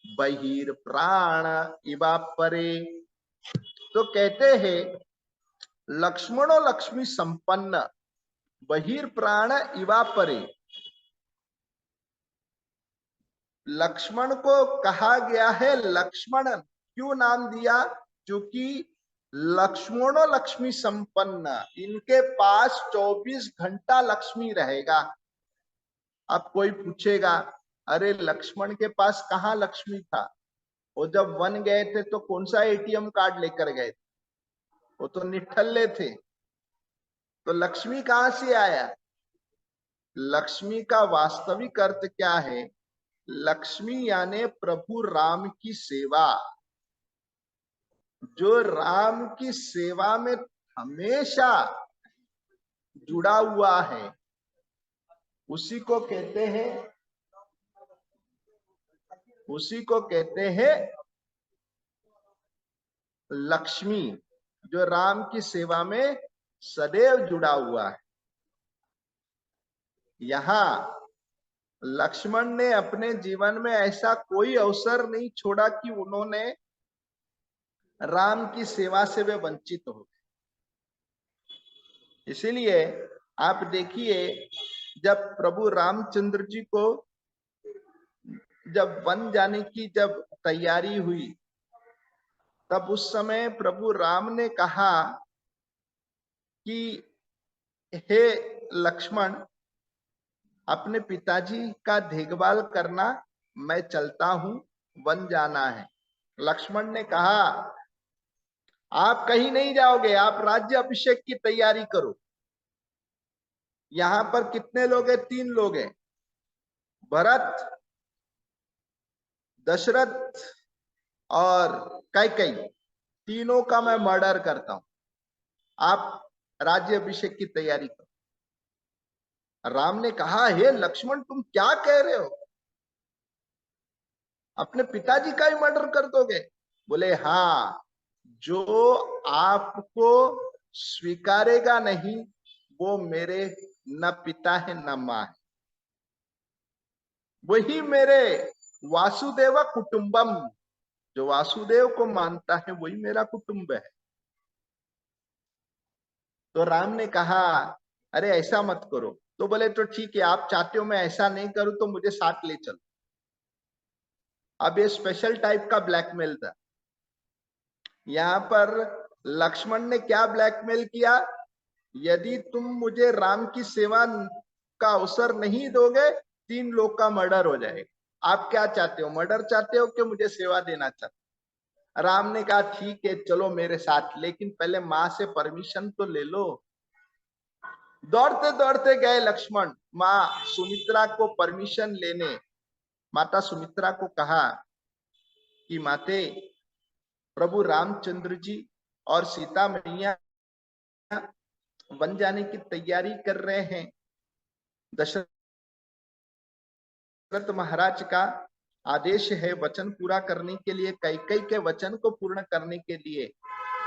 बहिर प्राण इवा परे। तो कहते हैं लक्ष्मणो लक्ष्मी संपन्न बहिर प्राण इवा परे। लक्ष्मण को कहा गया है लक्ष्मण, क्यों नाम दिया? क्योंकि लक्ष्मणो लक्ष्मी संपन्न, इनके पास 24 घंटा लक्ष्मी रहेगा। अब कोई पूछेगा अरे लक्ष्मण के पास कहाँ लक्ष्मी था? वो जब वन गए थे तो कौन सा एटीएम कार्ड लेकर गए थे? वो तो निठल्ले थे, तो लक्ष्मी कहां से आया? लक्ष्मी का वास्तविक अर्थ क्या है? लक्ष्मी यानी प्रभु राम की सेवा। जो राम की सेवा में हमेशा जुड़ा हुआ है उसी को कहते हैं लक्ष्मी, जो राम की सेवा में सदैव जुड़ा हुआ है। यहाँ लक्ष्मण ने अपने जीवन में ऐसा कोई अवसर नहीं छोड़ा कि उन्होंने राम की सेवा से वे वंचित हो गए। इसीलिए आप देखिए जब प्रभु रामचंद्र जी को जब वन जाने की जब तैयारी हुई तब उस समय प्रभु राम ने कहा कि हे लक्ष्मण, अपने पिताजी का देखभाल करना, मैं चलता हूं, वन जाना है। लक्ष्मण ने कहा आप कहीं नहीं जाओगे, आप राज्य अभिषेक की तैयारी करो। यहां पर कितने लोग हैं? 3 लोग हैं, भरत, दशरथ और कैकेयी। तीनों का मैं मर्डर करता हूं, आप राज्य अभिषेक की तैयारी करो। राम ने कहा हे लक्ष्मण, तुम क्या कह रहे हो? अपने पिताजी का ही मर्डर कर दोगे? बोले हाँ, जो आपको स्वीकारेगा नहीं वो मेरे न पिता है न मां है, वही मेरे वासुदेव कुटुंबम, जो वासुदेव को मानता है वही मेरा कुटुंब है। तो राम ने कहा अरे ऐसा मत करो। तो बोले तो ठीक है, आप चाहते हो मैं ऐसा नहीं करूं तो मुझे साथ ले चलो। अब ये स्पेशल टाइप का ब्लैकमेल था। यहां पर लक्ष्मण ने क्या ब्लैकमेल किया? यदि तुम मुझे राम की सेवा का अवसर नहीं दोगे 3 लोग का मर्डर हो जाएगा। आप क्या चाहते हो, मर्डर चाहते हो कि मुझे सेवा देना चाहते हो? राम ने कहा ठीक है चलो मेरे साथ, लेकिन पहले माँ से परमिशन तो ले लो। दौड़ते दौड़ते गए लक्ष्मण, माँ सुमित्रा को परमिशन लेने। माता सुमित्रा को कहा कि माते, प्रभु रामचंद्र जी और सीता मैया वन जाने की तैयारी कर रहे हैं। दशरथ महाराज का आदेश है वचन पूरा करने के लिए, कैकेयी के वचन को पूर्ण करने के लिए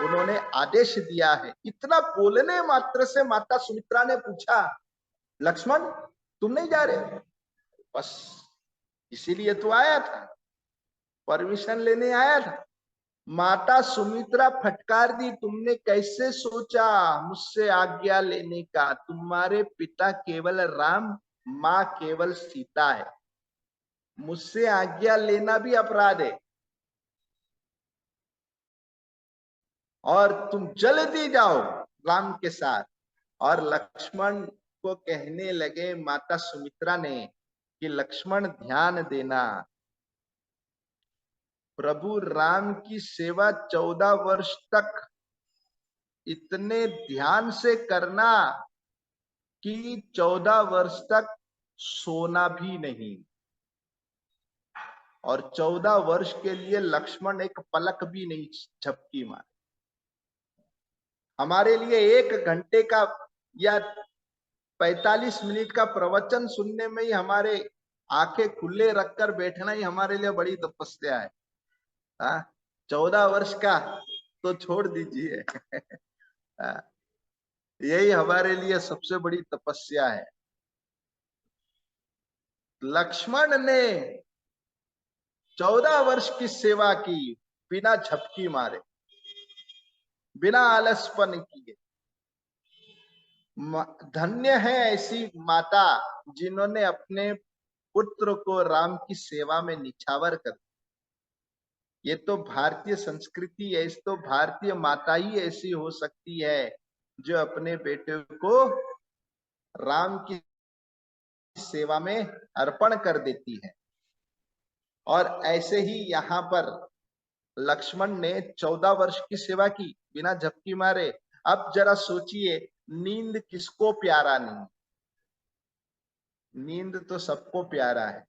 उन्होंने आदेश दिया है। इतना बोलने मात्र से माता सुमित्रा ने पूछा, लक्ष्मण तुम नहीं जा रहे? बस इसीलिए तो आया था, परमिशन लेने आया था। माता सुमित्रा फटकार दी, तुमने कैसे सोचा मुझसे आज्ञा लेने का? तुम्हारे पिता केवल राम, माँ केवल सीता है, मुझसे आज्ञा लेना भी अपराध है। और तुम जल्दी जाओ राम के साथ। और लक्ष्मण को कहने लगे माता सुमित्रा ने कि लक्ष्मण ध्यान देना, प्रभु राम की सेवा 14 वर्ष तक इतने ध्यान से करना कि 14 वर्ष तक सोना भी नहीं। और 14 वर्ष के लिए लक्ष्मण एक पलक भी नहीं झपकी मारे। हमारे लिए 1 घंटे का या 45 मिनट का प्रवचन सुनने में ही हमारे आंखें खुले रखकर बैठना ही हमारे लिए बड़ी तपस्या है। 14 वर्ष का तो छोड़ दीजिए। यही हमारे लिए सबसे बड़ी तपस्या है। लक्ष्मण ने 14 वर्ष की सेवा की बिना झपकी मारे, बिना आलसपन किए। धन्य है ऐसी माता जिन्होंने अपने पुत्र को राम की सेवा में निछावर कर। ये तो भारतीय संस्कृति है, इस तो भारतीय माता ही ऐसी हो सकती है जो अपने बेटे को राम की सेवा में अर्पण कर देती है। और ऐसे ही यहाँ पर लक्ष्मण ने 14 वर्ष की सेवा की बिना झपकी मारे। अब जरा सोचिए, नींद किसको प्यारा नहीं? नींद तो सबको प्यारा है।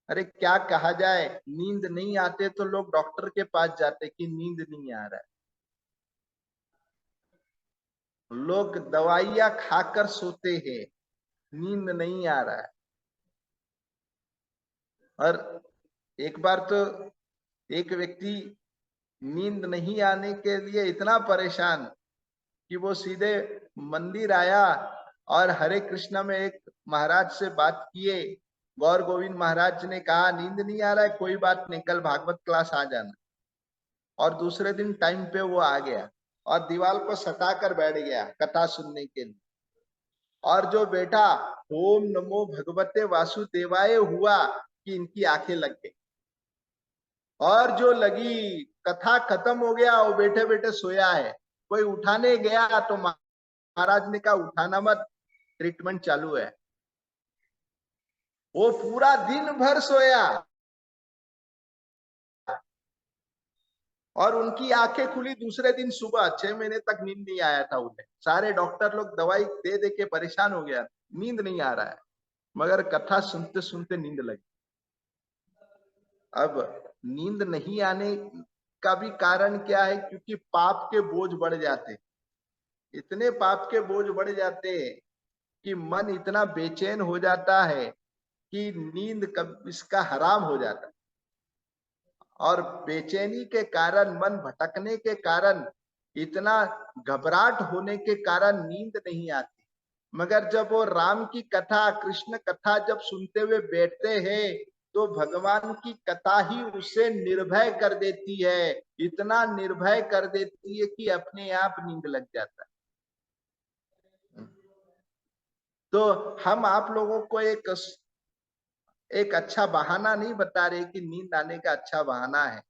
अरे क्या कहा जाए, नींद नहीं आते तो लोग डॉक्टर के पास जाते कि नींद नहीं आ रहा है। लोग दवाइयां खाकर सोते हैं, नींद नहीं आ रहा है। और एक बार तो एक व्यक्ति नींद नहीं आने के लिए इतना परेशान कि वो सीधे मंदिर आया और हरे कृष्णा में एक महाराज से बात किए। गौर गोविंद महाराज ने कहा नींद नहीं आ रहा है, कोई बात नहीं, कल भागवत क्लास आ जाना। और दूसरे दिन टाइम पे वो आ गया और दीवार को सटा कर बैठ गया कथा सुनने के लिए। और जो बेटा ओम नमो भगवते वासुदेवाय हुआ कि इनकी आंखें लग गई। और जो लगी, कथा खत्म हो गया, वो बैठे बैठे सोया है। कोई उठाने गया तो महाराज ने कहा उठाना मत, ट्रीटमेंट चालू है। वो पूरा दिन भर सोया और उनकी आंखें खुली दूसरे दिन सुबह। 6 महीने तक नींद नहीं आया था उन्हें। सारे डॉक्टर लोग दवाई दे दे के परेशान हो गया, नींद नहीं आ रहा है, मगर कथा सुनते सुनते नींद लगी। अब नींद नहीं आने का भी कारण क्या है? क्योंकि पाप के बोझ बढ़ जाते, इतने पाप के बोझ बढ़ जाते कि मन इतना बेचैन हो जाता है कि नींद कब इसका हराम हो जाता है। और बेचैनी के कारण, मन भटकने के कारण, इतना घबराहट होने के कारण नींद नहीं आती। मगर जब वो राम की कथा, कृष्ण कथा जब सुनते हुए बैठते हैं तो भगवान की कथा ही उसे निर्भय कर देती है। इतना निर्भय कर देती है कि अपने आप नींद लग जाता है। तो हम आप लोगों को एक अच्छा बहाना नहीं बता रहे कि नींद आने का अच्छा बहाना है।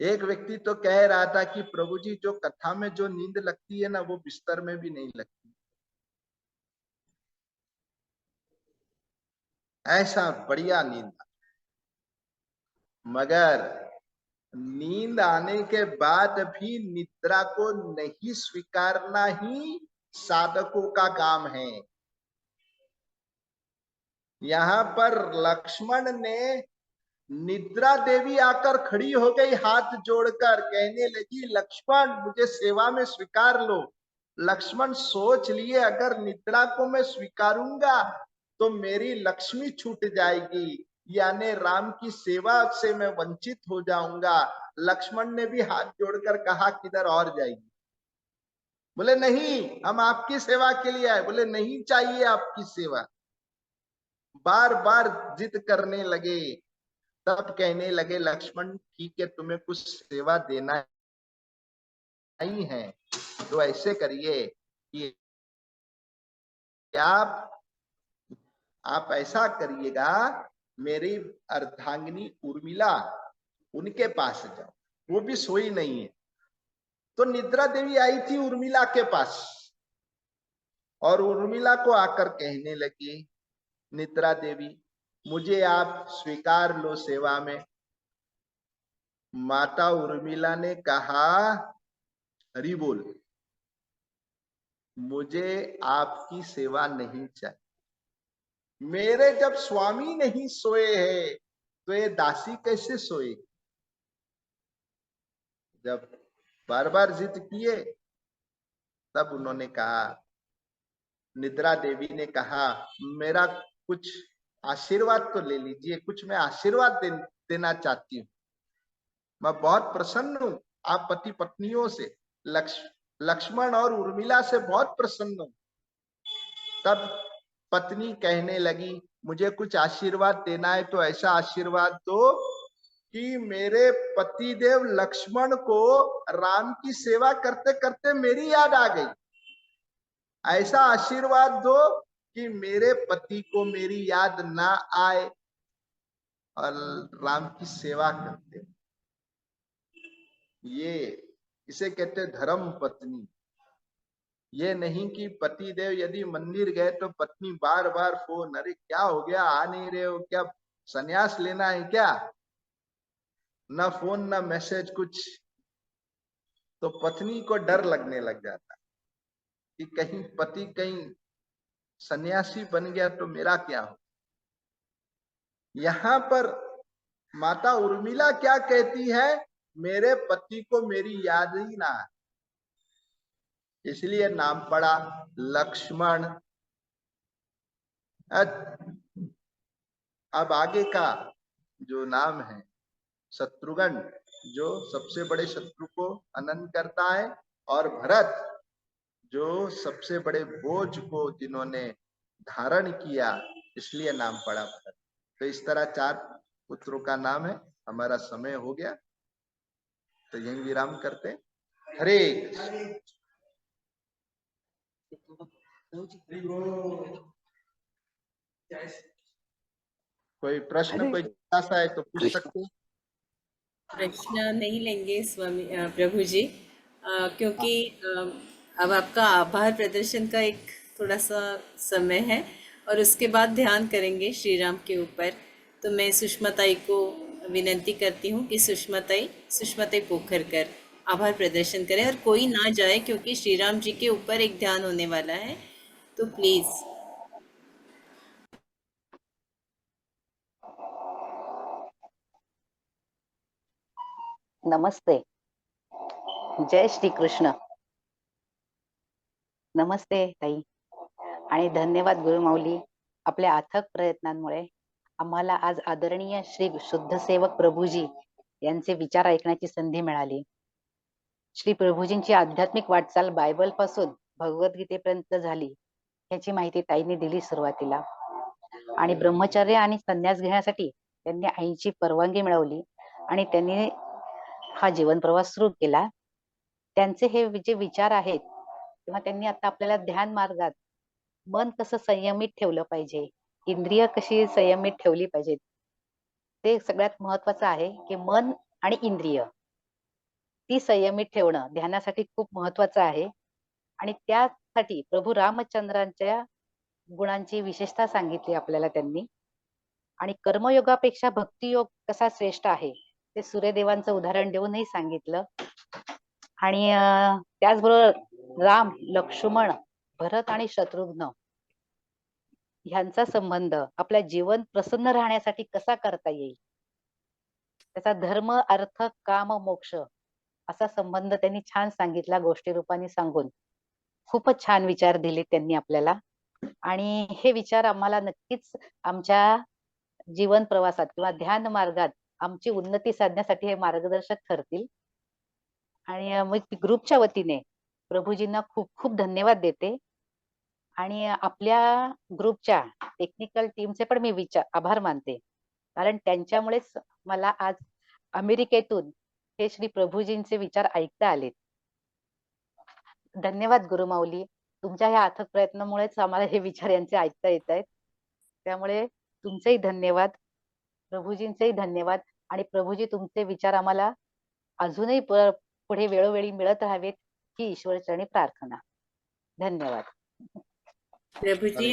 एक व्यक्ति तो कह रहा था कि प्रभु जी, जो कथा में जो नींद लगती है ना, वो बिस्तर में भी नहीं लगती। ऐसा बढ़िया नींद। मगर नींद आने के बाद भी निद्रा को नहीं स्वीकारना ही साधकों का काम है। यहाँ पर लक्ष्मण ने, निद्रा देवी आकर खड़ी हो गई, हाथ जोड़कर कहने लगी, लक्ष्मण मुझे सेवा में स्वीकार लो। लक्ष्मण सोच लिए, अगर निद्रा को मैं स्वीकारूंगा तो मेरी लक्ष्मी छूट जाएगी, यानी राम की सेवा से मैं वंचित हो जाऊंगा। लक्ष्मण ने भी हाथ जोड़कर कहा, किधर और जाएगी? बोले नहीं, हम आपकी सेवा के लिए आए। बोले नहीं चाहिए आपकी सेवा। बार बार जिद करने लगे। तब कहने लगे, लक्ष्मण ठीक है, तुम्हें कुछ सेवा देना ही है तो ऐसे करिए कि आप ऐसा करिएगा, मेरी अर्धांगिनी उर्मिला, उनके पास जाओ, वो भी सोई नहीं है। तो निद्रा देवी आई थी उर्मिला के पास, और उर्मिला को आकर कहने लगी, निद्रा देवी मुझे आप स्वीकार लो सेवा में। माता उर्मिला ने कहा, हरि बोल, मुझे आपकी सेवा नहीं चाहिए। मेरे जब स्वामी नहीं सोए हैं तो ये दासी कैसे सोए? जब बार बार जिद किए तब उन्होंने कहा, निद्रा देवी ने कहा, मेरा कुछ आशीर्वाद तो ले लीजिए, कुछ मैं आशीर्वाद देना चाहती हूँ। मैं बहुत प्रसन्न हूँ आप पति पत्नियों से, लक्ष्मण और उर्मिला से बहुत प्रसन्न हूँ। तब पत्नी कहने लगी, मुझे कुछ आशीर्वाद देना है तो ऐसा आशीर्वाद दो कि मेरे पतिदेव लक्ष्मण को राम की सेवा करते करते मेरी याद आ गई। ऐसा आशीर्वाद दो कि मेरे पति को मेरी याद ना आए और राम की सेवा करते। ये इसे कहते धर्म पत्नी। ये नहीं कि पति देव यदि मंदिर गए तो पत्नी बार बार फोन, अरे क्या हो गया, आ नहीं रहे हो क्या, संन्यास लेना है क्या? ना फोन ना मैसेज कुछ। तो पत्नी को डर लगने लग जाता कि कहीं पति कहीं सन्यासी बन गया तो मेरा क्या हो। यहाँ पर माता उर्मिला क्या कहती है, मेरे पति को मेरी याद ही ना आए, इसलिए नाम पड़ा लक्ष्मण। अब आगे का जो नाम है शत्रुघ्न, जो सबसे बड़े शत्रु को हनन करता है, और भरत जो सबसे बड़े बोझ को जिन्होंने धारण किया, इसलिए नाम पड़ा भरत। तो इस तरह 4 पुत्रों का नाम है। हमारा समय हो गया तो यही विराम करते। हरे कोई प्रश्न, कोई जिज्ञासा है तो पूछ सकते हैं। प्रश्न नहीं लेंगे स्वामी प्रभु जी, क्योंकि अब आपका आभार प्रदर्शन का एक थोड़ा सा समय है और उसके बाद ध्यान करेंगे श्री राम के ऊपर। तो मैं सुषमा ताई को विनंती करती हूँ कि सुषमा ताई पोखर कर आभार प्रदर्शन करें और कोई ना जाए, क्योंकि श्री राम जी के ऊपर एक ध्यान होने वाला है। तो प्लीज़। नमस्ते, जय श्री कृष्ण। नमस्ते ताई, आणि धन्यवाद गुरुमाऊली, आपल्या अथक प्रयत्नांमुळे आम्हाला आज आदरणीय श्री शुद्ध सेवक प्रभूजी यांचे विचार ऐकण्याची संधी मिळाली। श्री प्रभूजींची आध्यात्मिक वाटचाल बायबल पासून भगवद्गीतेपर्यंत झाली याची माहिती ताईंनी दिली सुरुवातीला, आणि ब्रह्मचर्य आणि संन्यास घेण्यासाठी त्यांनी आईची परवानगी मिळवली आणि त्यांनी हा जीवन प्रवास सुरू केला। त्यांचे हे जे विचार आहेत, तेव्हा त्यांनी आता आपल्याला ध्यान मार्गात मन कसं संयमित ठेवलं पाहिजे, इंद्रिय कशी संयमित ठेवली पाहिजेत, ते सगळ्यात महत्वाचं आहे की मन आणि इंद्रिय ती संयमित ठेवणं ध्यानासाठी खूप महत्वाचं आहे। आणि त्यासाठी प्रभू रामचंद्रांच्या गुणांची विशेषता सांगितली आपल्याला त्यांनी, आणि कर्मयोगापेक्षा भक्तियोग कसा श्रेष्ठ आहे ते सूर्यदेवांचं उदाहरण देऊनही सांगितलं. आणि त्याचबरोबर राम, लक्ष्मण, भरत आणि शत्रुघ्न ह्यांचा संबंध आपल्या जीवन प्रसन्न राहण्यासाठी कसा करता येईल, त्याचा धर्म, अर्थ, काम, मोक्ष असा संबंध त्यांनी छान सांगितला गोष्टी रूपाने सांगून. खूपच छान विचार दिले त्यांनी आपल्याला. आणि हे विचार आम्हाला नक्कीच आमच्या जीवन प्रवासात किंवा ध्यान मार्गात आमची उन्नती साधण्यासाठी हे मार्गदर्शक ठरतील. आणि मग ग्रुपच्या वतीने प्रभूजींना खूप खूप धन्यवाद देते. आणि आपल्या ग्रुपच्या टेक्निकल टीमचे पण मी आभार मानते, कारण त्यांच्यामुळेच मला आज अमेरिकेतून हे श्री प्रभूजींचे विचार ऐकता आलेत. धन्यवाद गुरुमाऊली. तुमच्या ह्या अथक प्रयत्नामुळेच आम्हाला हे विचार यांचे ऐकता येत आहेत. त्यामुळे तुमचेही धन्यवाद, प्रभूजींचेही धन्यवाद. आणि प्रभूजी तुमचे विचार आम्हाला अजूनही पुढे वेळोवेळी मिळत राहावेत ही ईश्वरचरणी प्रार्थना. धन्यवाद. प्रभु जी,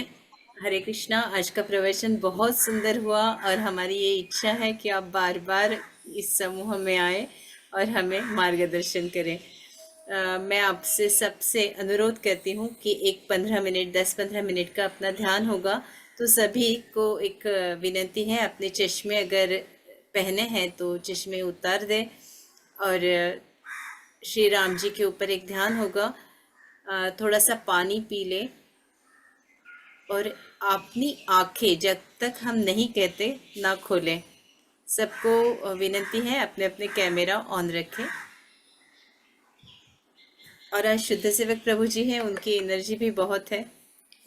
हरे कृष्णा। आज का प्रवचन बहुत सुंदर हुआ और हमारी ये इच्छा है कि आप बार बार इस समूह में आए और हमें मार्गदर्शन करें। मैं आपसे सबसे अनुरोध करती हूँ कि एक 15 मिनट 10-15 मिनट का अपना ध्यान होगा, तो सभी को एक विनती है, अपने चश्मे अगर पहने हैं तो चश्मे उतार दें और श्री राम जी के ऊपर एक ध्यान होगा। थोड़ा सा पानी पी लें और अपनी आंखें जब तक हम नहीं कहते ना खोलें। सबको विनती है अपने अपने कैमरा ऑन रखें। और आज शुद्ध सेवक प्रभु जी हैं, उनकी एनर्जी भी बहुत है।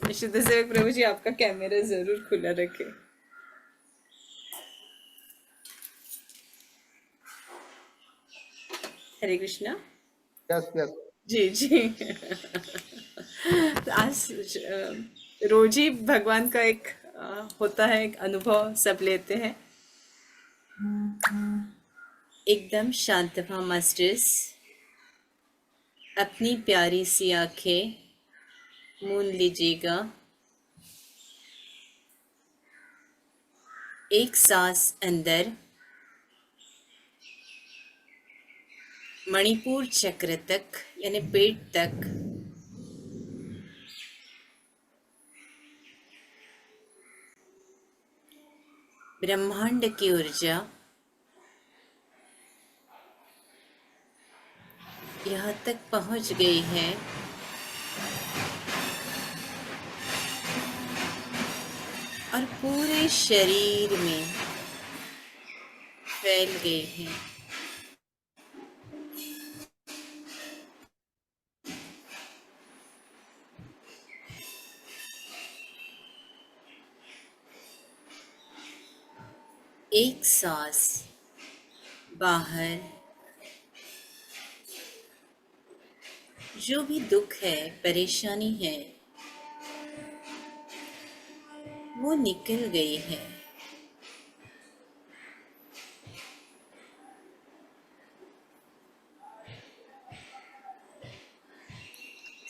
शुद्ध सेवक प्रभु जी, आपका कैमरा जरूर खुला रखें। हरे कृष्णा। Yes yes. जी जी। आज रोज ही भगवान का एक होता है, एक अनुभव सब लेते हैं। एकदम शांत भा मास्टर्स, अपनी प्यारी सी आंखें मूंद लीजिएगा। एक सांस अंदर मणिपुर चक्र तक यानी पेट तक, ब्रह्मांड की ऊर्जा यहाँ तक पहुँच गई है और पूरे शरीर में फैल गई है। एक सांस बाहर, जो भी दुख है, परेशानी है, वो निकल गई है।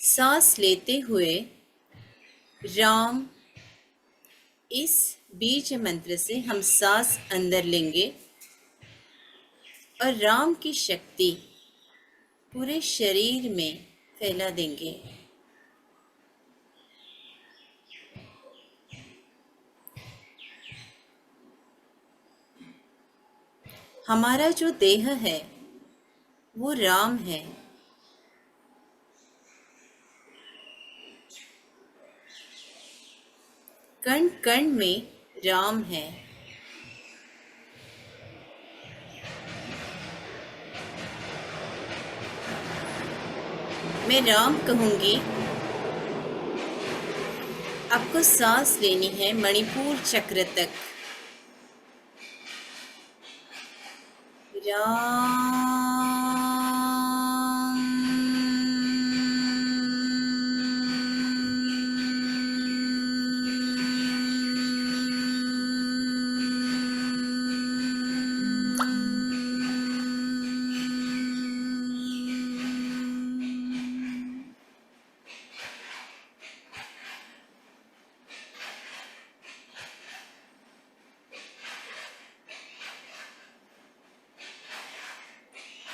सांस लेते हुए राम इस बीज मंत्र से हम सांस अंदर लेंगे और राम की शक्ति पूरे शरीर में फैला देंगे। हमारा जो देह है वो राम है। कण कण में राम है। मैं राम कहूंगी, आपको सांस लेनी है मणिपुर चक्र तक।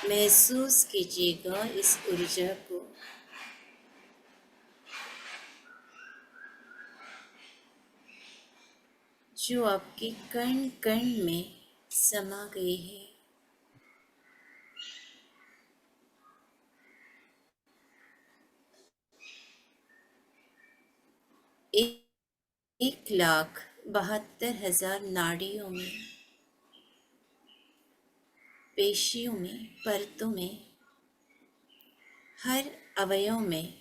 महसूस कीजिएगा इस ऊर्जा को। जो आपके कण कण में समा गई है। एक 1,72,000 नाड़ियों में, पेशियों में, परतों में, हर अवयव में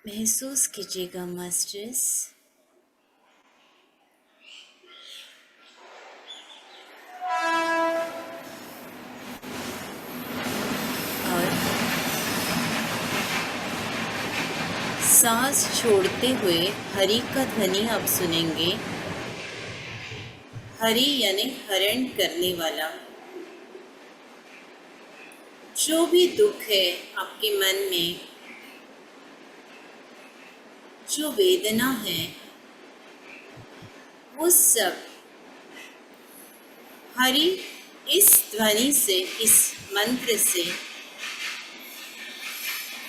महसूस कीजिएगा मास्टर्स। और सांस छोड़ते हुए हरि का ध्वनि आप सुनेंगे। हरि यानी हरण करने वाला। जो भी दुख है आपके मन में, जो वेदना है, वो सब हरि इस ध्वनि से, इस मंत्र से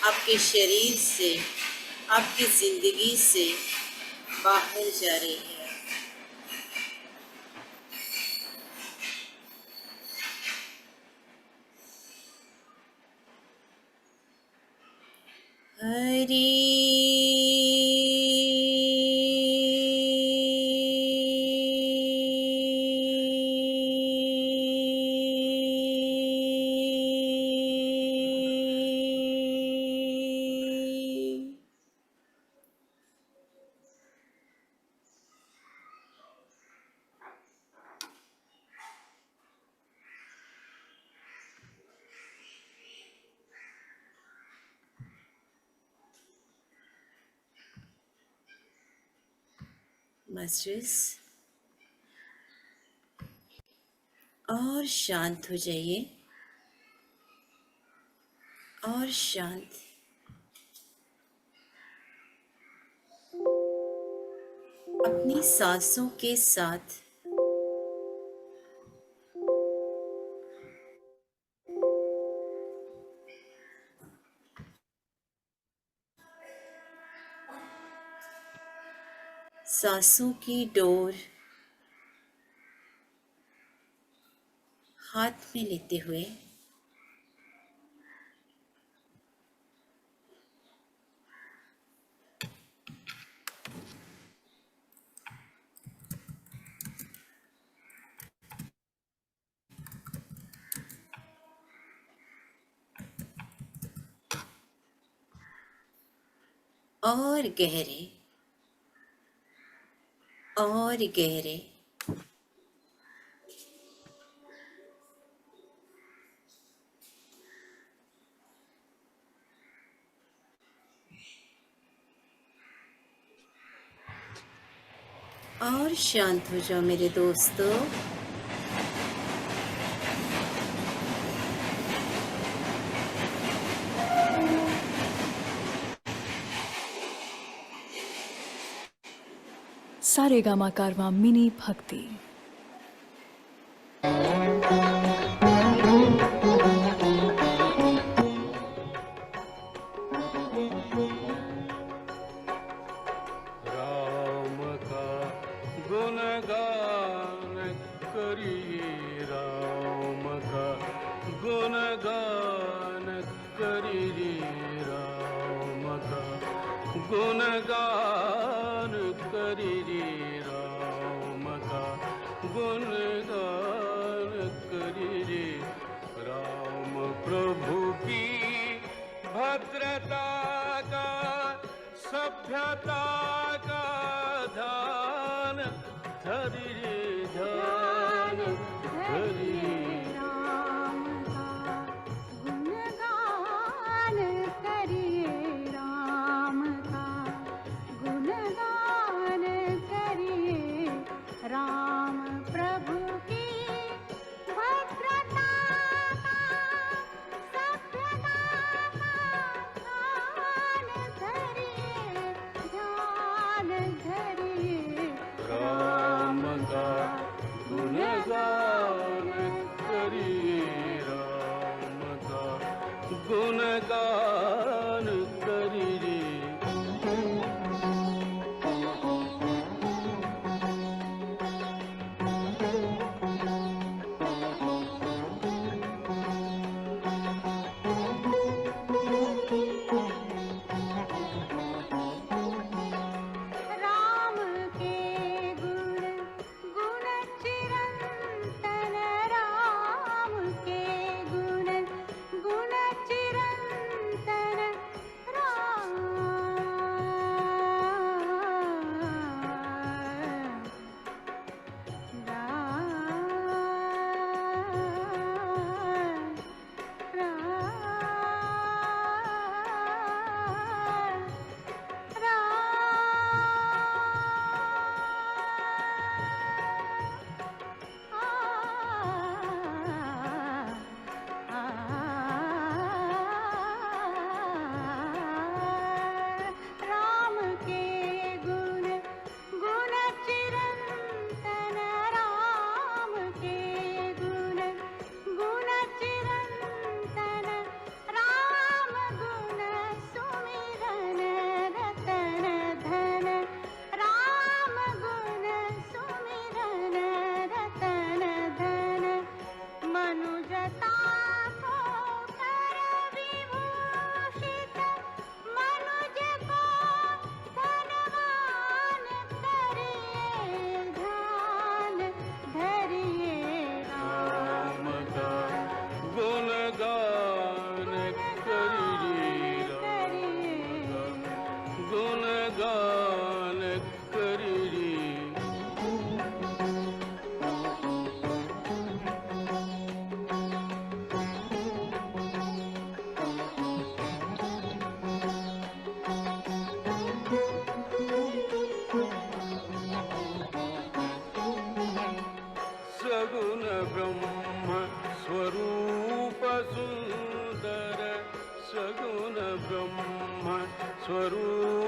आपके शरीर से, आपकी जिंदगी से बाहर जा रही है। हरि मास्टर्स, और शांत हो जाइए, और शांत। अपनी सांसों के साथ सांसों की डोर हाथ में लेते हुए और गहरे, और गहरे और शांत हो जाओ मेरे दोस्तों। सारेगामा कारवा मिनी भक्ति। राम का गुणगान करिए, राम का गुणगान करिए, राम का गुणगान करिए, राम का गुणगान करिए। राम प्रभु की भद्रता का, सभ्यता का ध्यान धरिए, ध्यान धरिए। राम का गुणगान करिए, राम का गुणगान करिए। राम प्रभु की भद्रता का, सभ्यता का ध्यान धरिए, ध्यान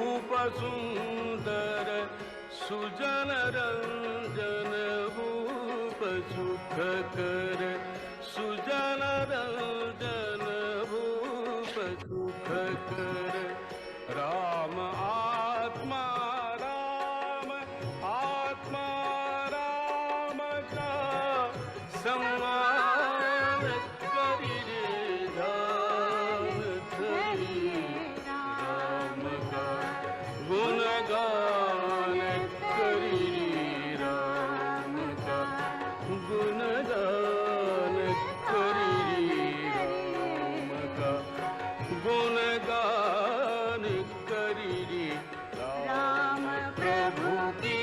रूप सुंदर सुजन रंजन भूप सुखकर सुजन रंजन भूप सुखकर राम आत्मा राम आत्मा राम का सम्मान करि रे धाम धरि राम का गुणगान करि रे राम का गुणगान करि रे राम का गुणगान करि रे राम प्रभु की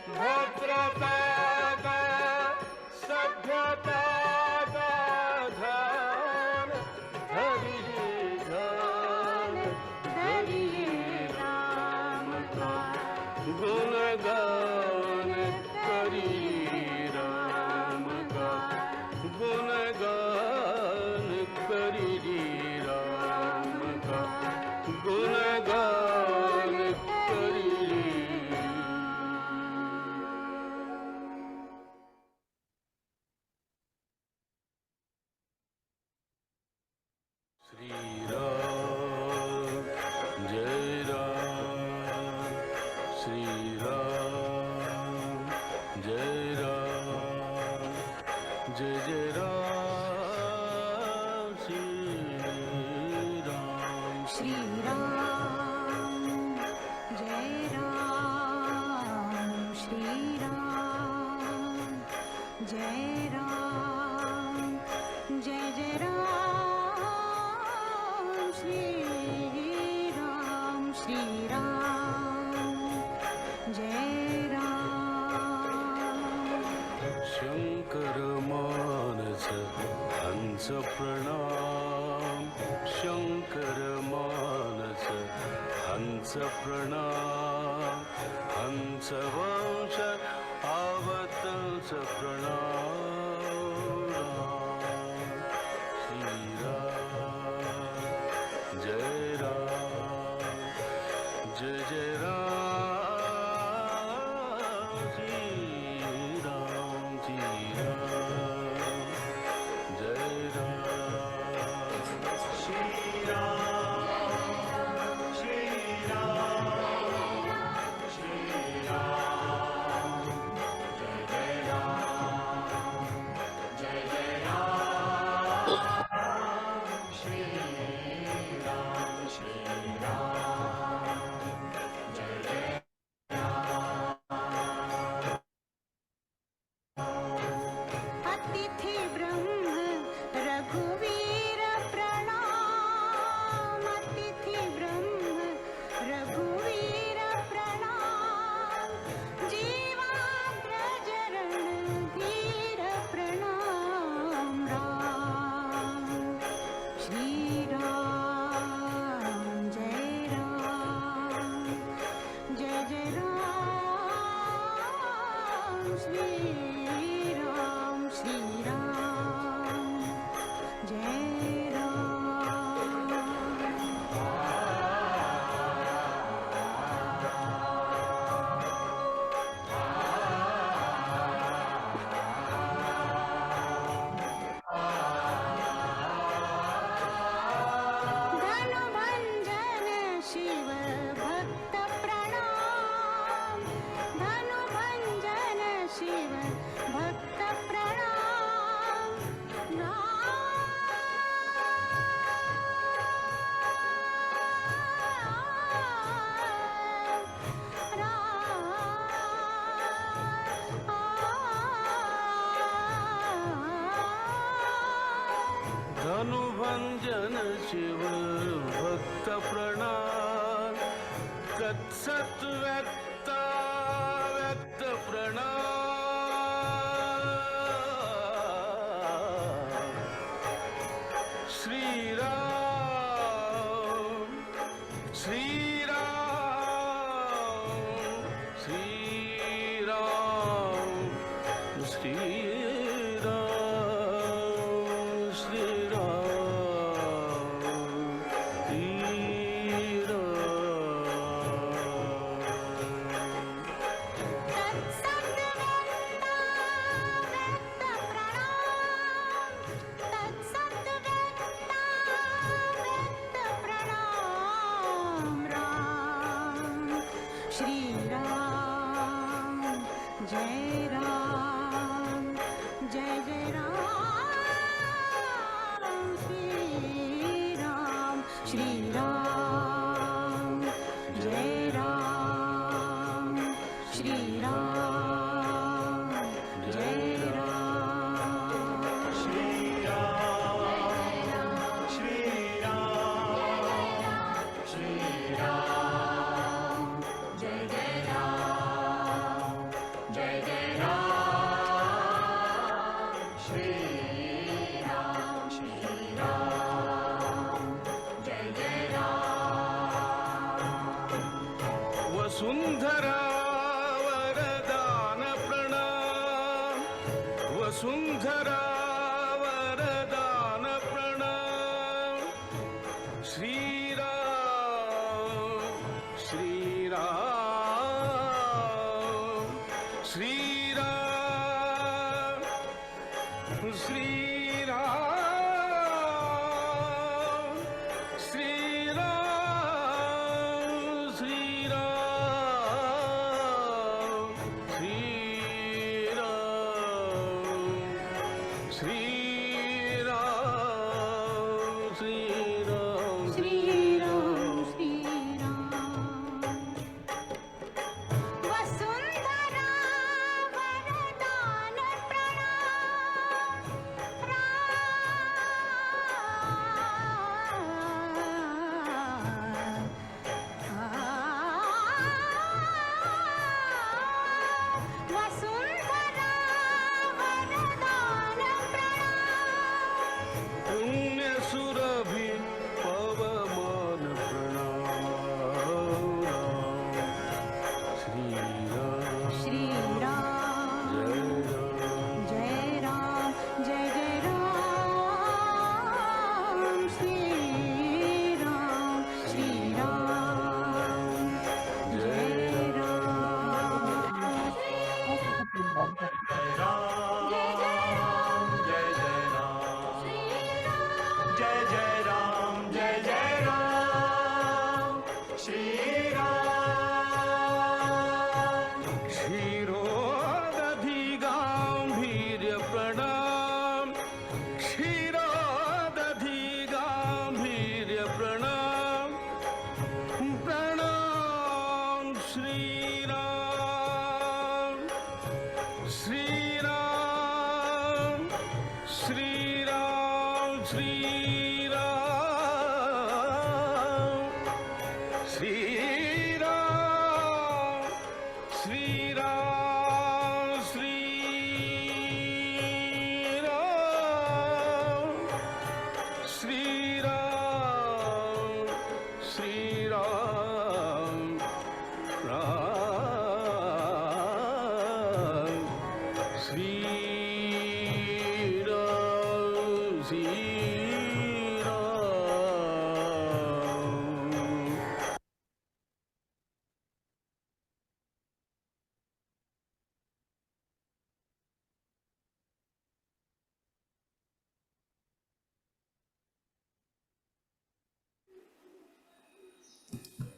भद्रता का सभ्यता का ध्यान धरि रे ध्यान धरि रे राम का गुणगान करि रे राम का गुणगान करि रे राम का गुणगान करि रे श्री राम जय राम श्री राम जय राम जय जय राम श्री राम श्री राम जय राम श्री राम जय राम जय जय राम श्री राम जय राम शंकर मानस हंस प्रणाम शंकर मानस हंस प्रणाम हंस वंश आवतंस प्रणाम श्री राम जय राम जय जय राम श्री राम जय राम श्री राम श्री राम श्री राम जय जय राम जय जय राम श्री राम जय जय अतिथि ब्रह्म रघुवीर प्रणाम अतिथि ब्रह्म रघुवीर प्रणाम जीवाग्रजरण धीर प्रणाम राम श्री राम जय जय राम श्री राम जय धनुभंजन शिव भक्त प्रणाम धनुभंजन शिव भक्त प्रणाम धनुभंजन शिव भक्त प्रणाम तत्सत व्यक्त व्यक्त प्रणाम श्री राम श्री राम श्री राम श्री राम श्री राम श्री राम जय राम जय जय राम श्री राम जय राम श्री राम जय राम वसुंधरा वरदान प्रणाम वसुंधरा वरदान प्रणाम श्रीराम श्रीराम श्रीराम श्रीराम श्रीराम श्रीराम श्रीराम श्रीराम श्रीराम श्रीराम वसुंधरा वरदान प्रणाम वसुंधरा वरदान प्रणाम पुण्य सुरभि पवमान प्रणाम श्रीराम श्री राम जय राम जय राम श्री राम जय क्षीरोदधि गांभीर्य प्रणाम क्षीरोदधि गांभीर्य प्रणाम प्रणाम श्रीराम श्रीराम श्रीराम श्रीराम श्रीराम श्रीराम श्रीराम श्रीराम श्रीराम राम श्रीराम श्रीराम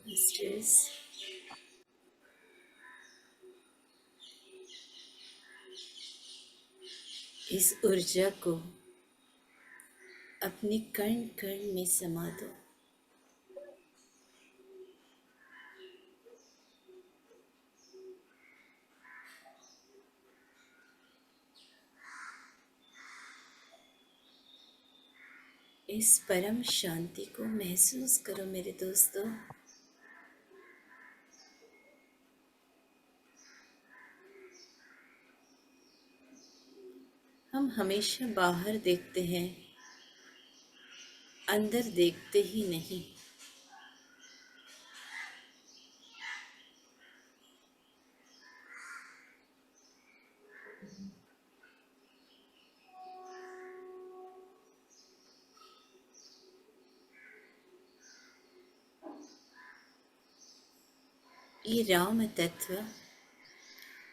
Masters, इस ऊर्जा को अपने कण कण में समा दो। इस परम शांति को महसूस करो मेरे दोस्तों। हम हमेशा बाहर देखते हैं, अंदर देखते ही नहीं। ये राम तत्व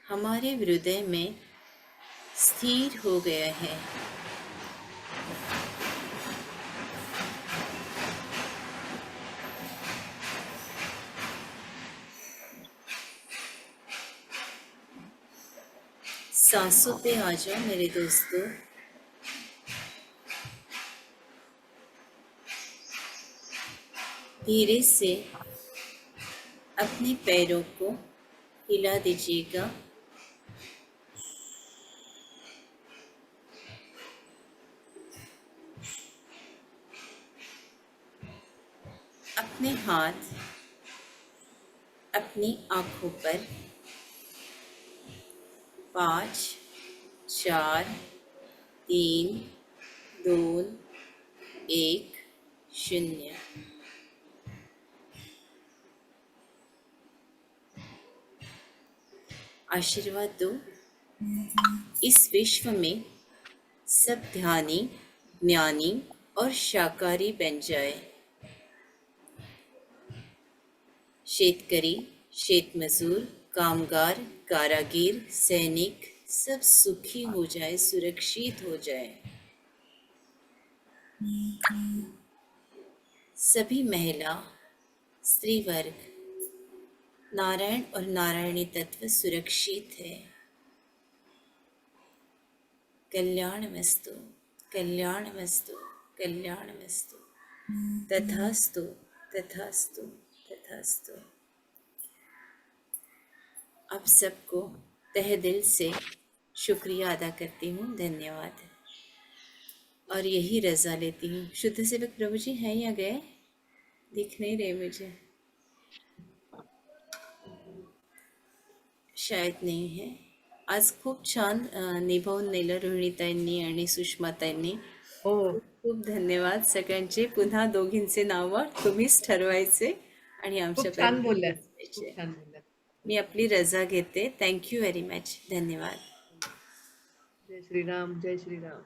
हमारे हृदय में स्थिर हो गया है। सांसों पे आ जाओ मेरे दोस्तों। धीरे से अपने पैरों को हिला दीजिएगा। अपने हाथ अपनी आंखों पर 5 4 3 2 1 0। आशीर्वाद दो। इस विश्व में सब ध्यानी, ज्ञानी और शाकाहारी बन जाए। शेतकरी, शेतमजूर, कामगार, कारागिर, सैनिक सब सुखी हो जाए, सुरक्षित हो जाए। सभी महिला, स्त्री वर्ग, नारायण और नारायणी तत्व सुरक्षित है। कल्याणमस्तु, कल्याणमस्तु, कल्याणमस्तु। तथास्तु, तथास्तु, तथास्तु। आप सबको तहे दिल से शुक्रिया अदा करती हूँ, धन्यवाद। और यही रजा लेती हूँ। शुद्ध सेवक प्रभु जी हैं या गए? दिख नहीं रहे मुझे, शायद नहीं है। आज खूप छान निभावून नेलं रोहिणीताईंनी आणि सुषमाताईंनी. खूप धन्यवाद सगळ्यांचे. पुन्हा दोघींचे नावं तुम्हीच ठरवायचे आणि आमच्या छान बोलल्या, द्यायचे. छान बोलल्या. मी आपली रजा घेते. Thank you very much. धन्यवाद. जय श्रीराम, जय श्रीराम.